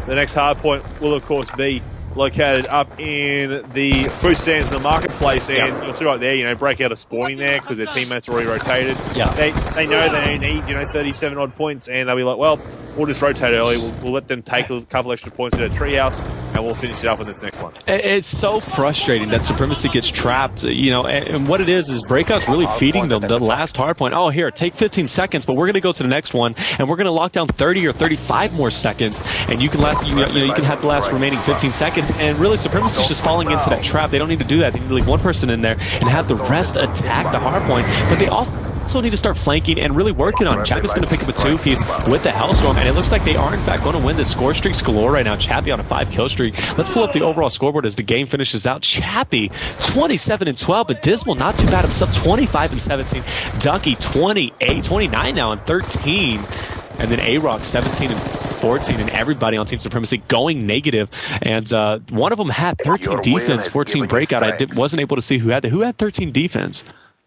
The next hard point will, of course, be located up in the fruit stands in the marketplace, and you'll see right there, you know, Breakout are spawning there because their teammates are already rotated. Yeah. They know they need, you know, 37 odd points, and they'll be like, well, we'll just rotate early. We'll let them take a couple extra points to their treehouse, and we'll finish it up in this next one. It's so frustrating that Supremacy gets trapped, you know, and what it is Breakout's really feeding them the last hard point. Oh, here, take 15 seconds, but we're going to go to the next one, and we're going to lock down 30 or 35 more seconds, and you can you can have the last remaining 15 seconds, and really Supremacy's just falling into that trap. They don't need to do that. They need to leave one person in there and have the rest attack the hard point, but they also need to start flanking and really working on it. Chappie's going to pick up a 2-piece with the Hellstorm, and it looks like they are, in fact, going to win the score streaks galore right now. Chappie on a 5-kill streak. Let's pull up the overall scoreboard as the game finishes out. Chappie, 27-12, but Dismal, not too bad himself, 25-17. Ducky, 29 now and 13. And then A-Rock, 17-14, and everybody on Team Supremacy going negative. And one of them had 13 defense, 14 breakout. I wasn't able to see who had that. Who had 13 defense?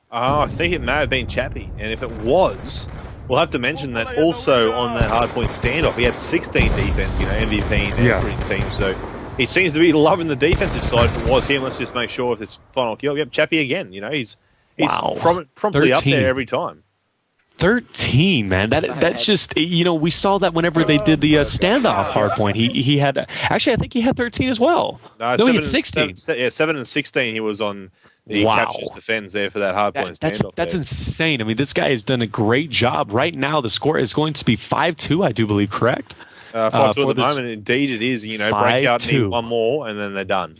I think it may have been Chappie, and if it was, we'll have to mention that also on that hardpoint standoff, he had 16 defense, you know, MVP for his team. So he seems to be loving the defensive side. If it was him, let's just make sure if this final kill. Yep, Chappie again. You know, he's promptly 13. Up there every time. 13, man. That's just, you know, we saw that whenever they did the standoff hardpoint. He had, actually, I think he had 13 as well. No, he had 16. 7 and 16 he was on. He captures defends there for that hardpoint standoff. That's insane. I mean, this guy has done a great job. Right now, the score is going to be 5-2, I do believe, correct? 5-2 at the moment. Indeed, it is. You know, Breakout need one more, and then they're done.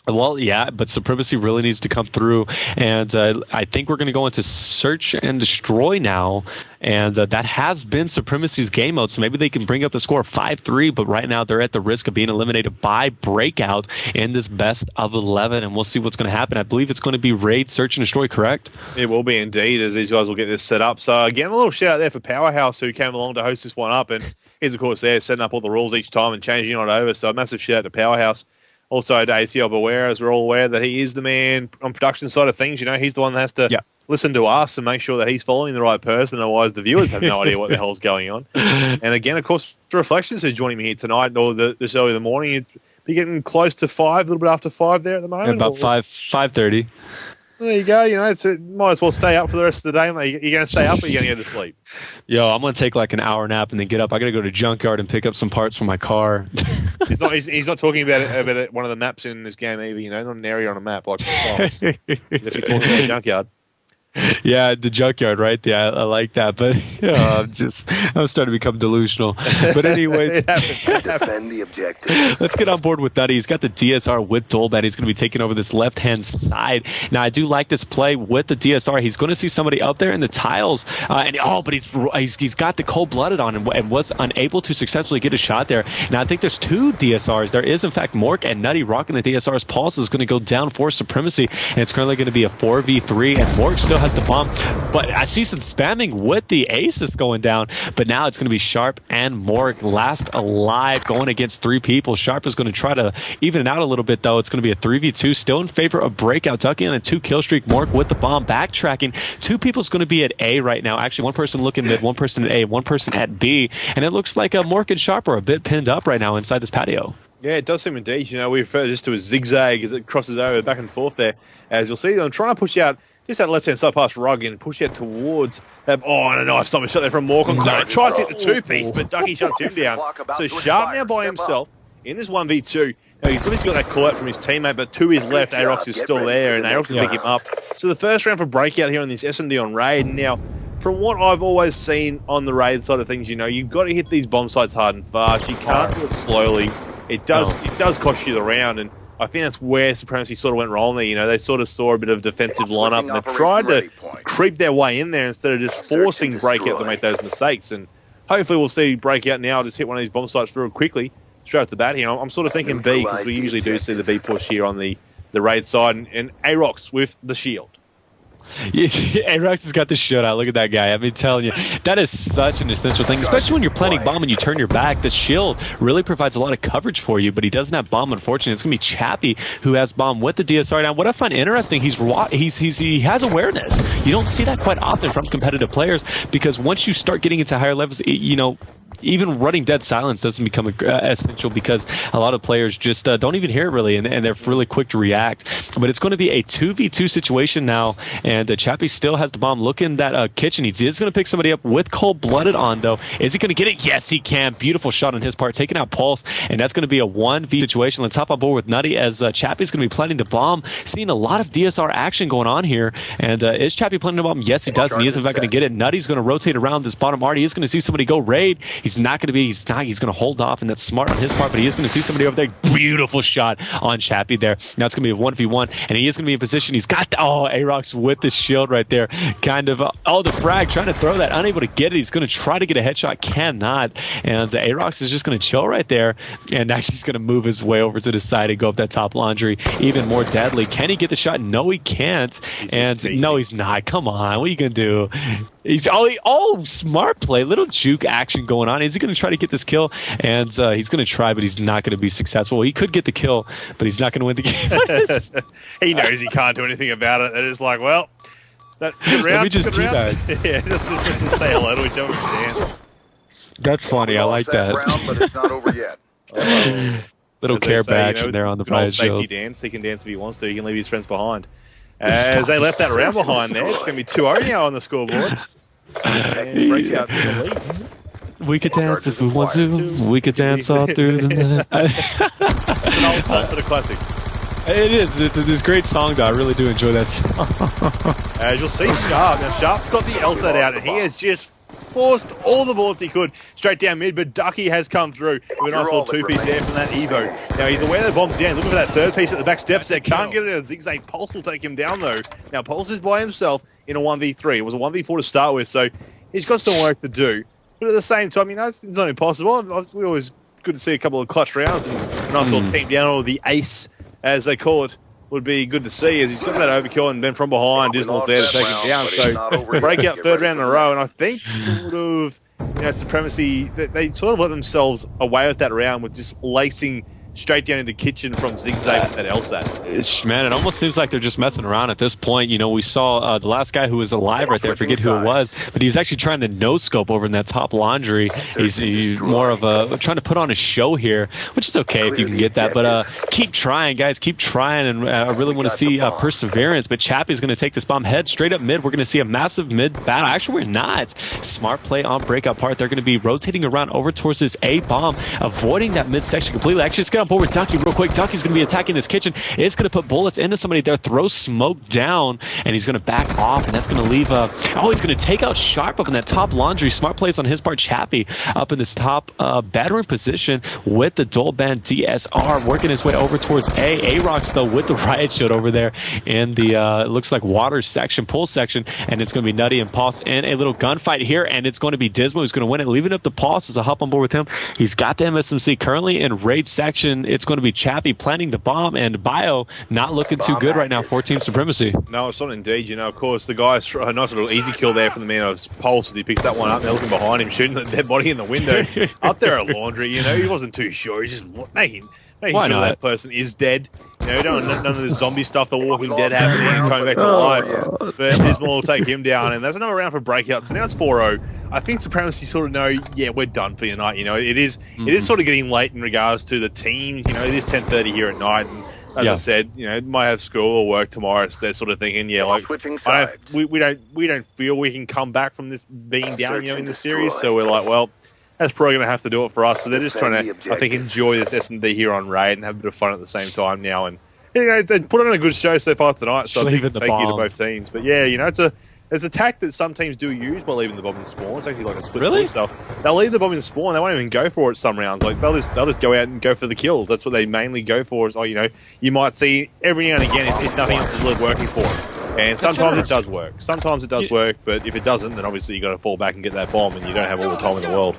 Well, yeah, but Supremacy really needs to come through, and I think we're going to go into Search and Destroy now, and that has been Supremacy's game mode, so maybe they can bring up the score 5-3, but right now they're at the risk of being eliminated by Breakout in this best of 11, and we'll see what's going to happen. I believe it's going to be Raid, Search, and Destroy, correct? It will be indeed, as these guys will get this set up. So again, a little shout out there for Powerhouse, who came along to host this one up, and he's, of course, there setting up all the rules each time and changing it over, so a massive shout out to Powerhouse. Also, to ACL Beware, as we're all aware that he is the man on production side of things. You know, he's the one that has to listen to us and make sure that he's following the right person. Otherwise, the viewers have no idea what the hell's going on. And again, of course, Reflections who's joining me here tonight or this early in the morning. You'd be getting close to 5, a little bit after 5 there at the moment. About 5:30. There you go. You know, might as well stay up for the rest of the day. Mate. You're going to stay up or you're going to go to sleep? Yo, I'm going to take like an hour nap and then get up. I got to go to Junkyard and pick up some parts for my car. He's not talking about one of the maps in this game either. You know, not an area on a map like if you're talking about Junkyard. Yeah, the Junkyard, right? Yeah, I like that, but I'm starting to become delusional. But anyways, defend the objective. Let's get on board with Nutty. He's got the DSR with Dolbat. He's going to be taking over this left-hand side. Now, I do like this play with the DSR. He's going to see somebody up there in the tiles, but he's got the cold-blooded on and was unable to successfully get a shot there. Now, I think there's 2 DSRs. There is, in fact, Mork and Nutty rocking the DSR's. Pulse is going to go down for Supremacy, and it's currently going to be a 4v3, and Mork still has the bomb, but I see some spamming with the aces going down, but now it's going to be Sharp and Mork last alive going against 3 people. Sharp is going to try to even it out a little bit, though. It's going to be a 3v2 still in favor of Breakout. Ducky on a 2-kill streak. Mork with the bomb backtracking. 2 people is going to be at A right now. Actually, 1 person looking mid, 1 person at A, 1 person at B, and it looks like Mork and Sharp are a bit pinned up right now inside this patio. Yeah, it does seem indeed. You know, we refer just to a zigzag as it crosses over back and forth there. As you'll see, I'm trying to push out just that left-hand side past Rug and push out towards and a nice stop and shot there from Mork on corner. Tries to hit the 2-piece, but Ducky shuts him down. So Sharp now by himself in this 1v2. Now, he's obviously got that call out from his teammate, but to his left, Arox is still there, and Arox will pick him up. So the first round for Breakout here on this S&D on Raid. Now, from what I've always seen on the Raid side of things, you know, you've got to hit these bomb sites hard and fast. You can't do it slowly. It does cost you the round, and I think that's where Supremacy sort of went wrong there. You know, they sort of saw a bit of defensive lineup and they tried to creep their way in there instead of just forcing Breakout to make those mistakes. And hopefully we'll see Breakout now just hit one of these bomb sites real quickly, straight off the bat here. I'm sort of thinking B because we usually do see the B push here on the Raid side. And Arox with the shield. A-Rox has got the shutout. Look at that guy. I've been telling you, that is such an essential thing, especially when you're planting bomb and you turn your back. The shield really provides a lot of coverage for you, but he doesn't have bomb, unfortunately. It's going to be Chappie who has bomb with the DSR. Now, what I find interesting, he has awareness. You don't see that quite often from competitive players because once you start getting into higher levels, you know, even running dead silence doesn't become essential because a lot of players just don't even hear it really, and they're really quick to react. But it's going to be a 2v2 situation now, and Chappie still has the bomb. Look in that kitchen. He is going to pick somebody up with cold-blooded on, though. Is he going to get it? Yes, he can. Beautiful shot on his part, taking out Pulse, and that's going to be a 1v situation. Let's hop on board with Nutty as Chappie's going to be planting the bomb. Seeing a lot of DSR action going on here, and is Chappie planting the bomb? Yes, he does, and he is in fact going to get it. Nutty's going to rotate around this bottom art. He is going to see somebody go raid. He's not going to be. He's going to hold off, and that's smart on his part. But he is going to see somebody over there. Beautiful shot on Chappie there. Now it's going to be a 1v1, and he is going to be in position. He's got A-Rox with the shield right there. Kind of the frag trying to throw that, unable to get it. He's going to try to get a headshot, cannot. And A-Rox is just going to chill right there, and actually he's going to move his way over to the side and go up that top laundry. Even more deadly. Can he get the shot? No, he can't. No, he's not. Come on, what are you going to do? He's smart play, little juke action going on. Is he going to try to get this kill? And he's going to try, but he's not going to be successful. He could get the kill, but he's not going to win the game. He knows he can't do anything about it. And it's like, well, good round. Let me just teabag. Yeah, just say hello to each other and dance. That's funny. I like that. Round, but it's not over yet. Little care action there on the prize safety shield. dance. He can dance if he wants to. He can leave his friends behind. As they left that round behind there, it's going to be 2-0 now on the scoreboard. And Breakout to the lead. We could dance if we want to. We could dance all through the night. It's an old song for the classic. It is. It's this great song, though. I really do enjoy that song. As you'll see, Sharp. Now, Sharp's got the LSAT out, and he has just forced all the bullets he could straight down mid, but Ducky has come through with a nice little two-piece there from that Evo. Now, he's aware the bomb's down. He's looking for that third piece at the back steps there. Can't get it. A zigzag Pulse will take him down, though. Now, Pulse is by himself in a 1v3. It was a 1v4 to start with, so he's got some work to do. But at the same time, it's not impossible. We always good to see a couple of clutch rounds and a nice little team down, or the ace, as they call it, would be good to see, as he's got that overkill, and then from behind, Dismal's there to take him down. So Breakout third round in a row, and I think sort of, Supremacy, they sort of let themselves away with that round with just lacing straight down into kitchen from zigzag with that LSAT. Man, it almost seems like they're just messing around at this point. We saw the last guy who was alive right there, I forget who it was, but he was actually trying to no-scope over in that top laundry. He's more of trying to put on a show here, which is okay if you can get that, but keep trying, guys, keep trying, and I really want to see perseverance. But Chappie's going to take this bomb head straight up mid. We're going to see a massive mid battle. Actually, we're not. Smart play on Breakout part. They're going to be rotating around over towards this A bomb, avoiding that mid section completely. Actually, let's get on board with Ducky real quick. Ducky's going to be attacking this kitchen. It's going to put bullets into somebody there, throw smoke down, and he's going to back off, and that's going to leave he's going to take out Sharp up in that top laundry. Smart plays on his part. Chappie up in this top battering position with the dual band DSR, working his way over towards A-Rox, though, with the riot shield over there in the it looks like water section, pull section, and it's going to be Nutty and Pulse in a little gunfight here, and it's going to be Dismal who's going to win it, leaving up to Pulse as I hop on board with him. He's got the MSMC currently in raid section. It's going to be Chappie planting the bomb, and Bio not looking too good right now for Team Supremacy. No, it's not indeed. Of course, the guy's a nice little easy kill there from the man of Pulse as he picks that one up. They're looking behind him, shooting their body in the window. Up there at Laundry, he wasn't too sure. He's just making sure that person is dead. You don't want none of this zombie stuff, the Walking Dead happening and coming back to life. But Dismal will take him down, and that's another round for Breakout. So now it's 4-0. I think Supremacy sort of know, we're done for the night. It is sort of getting late in regards to the team. It is 10:30 here at night, and as I said, might have school or work tomorrow. So they're sort of thinking, we don't feel we can come back from this being down, in the series. So we're like, well, that's probably going to have to do it for us. So they're just trying to, I think, enjoy this S&D here on Raid and have a bit of fun at the same time now. And they put on a good show so far tonight. So thank you to both teams. But it's a tack that some teams do use by leaving the bomb in spawn. It's actually like a split stuff. They'll leave the bomb in spawn. They won't even go for it some rounds. Like they'll just go out and go for the kills. That's what they mainly go for. Is you might see every now and again if nothing else is really working for it. And sometimes it does work. Sometimes it does work, but if it doesn't, then obviously you got to fall back and get that bomb, and you don't have all the time in the world.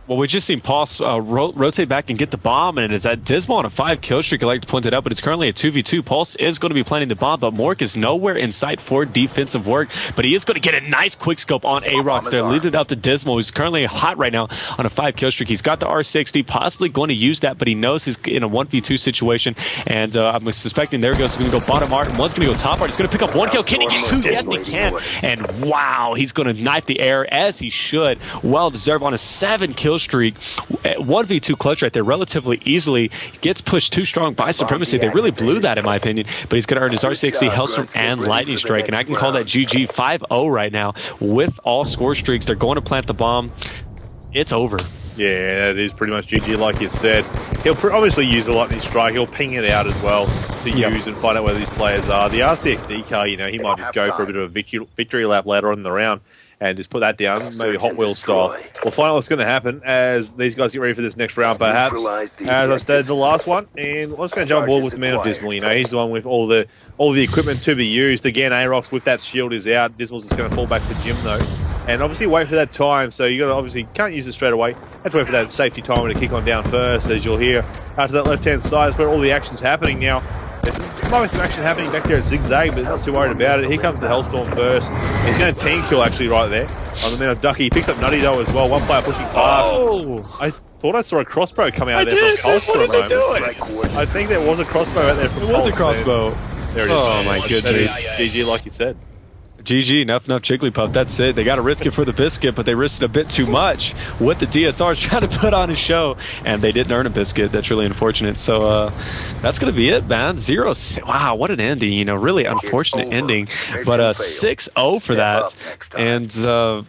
Well, we just seen Paul rotate back and get the bomb, and it's at Dismal on a 5-kill streak. I like to point it out, but it's currently a 2v2. Pulse is going to be planting the bomb, but Mork is nowhere in sight for defensive work. But he is going to get a nice quick scope on A-Rocks there, leaving it out to Dismal, who's currently hot right now on a 5-kill streak. He's got the R60, possibly going to use that, but he knows he's in a 1v2 situation. And I'm suspecting there goes. He's going to go bottom art, and one's going to go top art. He's going to pick up 1 kill. Can he get 2? Yes, he can. And wow, he's going to knife the air as he should. Well deserved on a 7-kill streak. 1v2 clutch right there relatively easily. Gets pushed too strong by Supremacy. They really blew that in my opinion, but he's going to earn his R60, Hellstorm, and Lightning Strike, and I can call that GG 5-0 right now with all score streaks. They're going to plant the bomb. It's over. Yeah, it is pretty much GG like you said. He'll obviously use the Lightning Strike. He'll ping it out as well to use and find out where these players are. The RCXD car, you know, he might just go for a bit of a victory lap later on in the round and just put that down, maybe Hot Wheels style. We'll find out what's going to happen as these guys get ready for this next round, perhaps. As I stated, the last one, and I'm just going to jump aboard with the man of Dismal. You know, he's the one with all the equipment to be used. Again, A-Rocks with that shield is out. Dismal's just going to fall back to Jim though, and obviously wait for that time. So you got to obviously can't use it straight away. Have to wait for that safety timer to kick on down first, as you'll hear out to that left-hand side. That's where all the action's happening now. There's some action happening back there at Zigzag, but not too worried about it. Here comes the Hellstorm first. He's going to team kill actually right there on the man of Ducky. He picks up Nutty though as well. One player pushing past. Oh! I thought I saw a crossbow coming out there from Pulse for a moment. I think there was a crossbow out there from Pulse. It was a crossbow. There it is. Oh my goodness. GG like you said. GG, enough Jigglypuff. That's it. They got to risk it for the biscuit, but they risked it a bit too much with the DSRs trying to put on a show, and they didn't earn a biscuit. That's really unfortunate. So that's going to be it, man. 0-6. Wow, what an ending. You know, really unfortunate ending, but 6-0 for that. And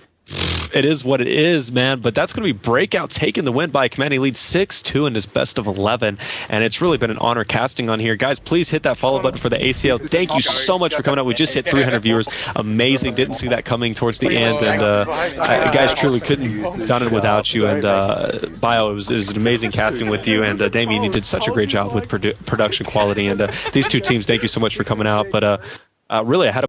it is what it is, man. But that's going to be Breakout taking the win by a commanding lead 6-2 in this best of 11. And it's really been an honor casting on here. Guys, please hit that follow button for the ACL. Thank you so much for coming out. We just hit 300 viewers. Amazing. Didn't see that coming towards the end. And guys, truly couldn't have done it without you. And Bio, it was an amazing casting with you. And Damien, you did such a great job with production quality. And these two teams, thank you so much for coming out. But really, I had a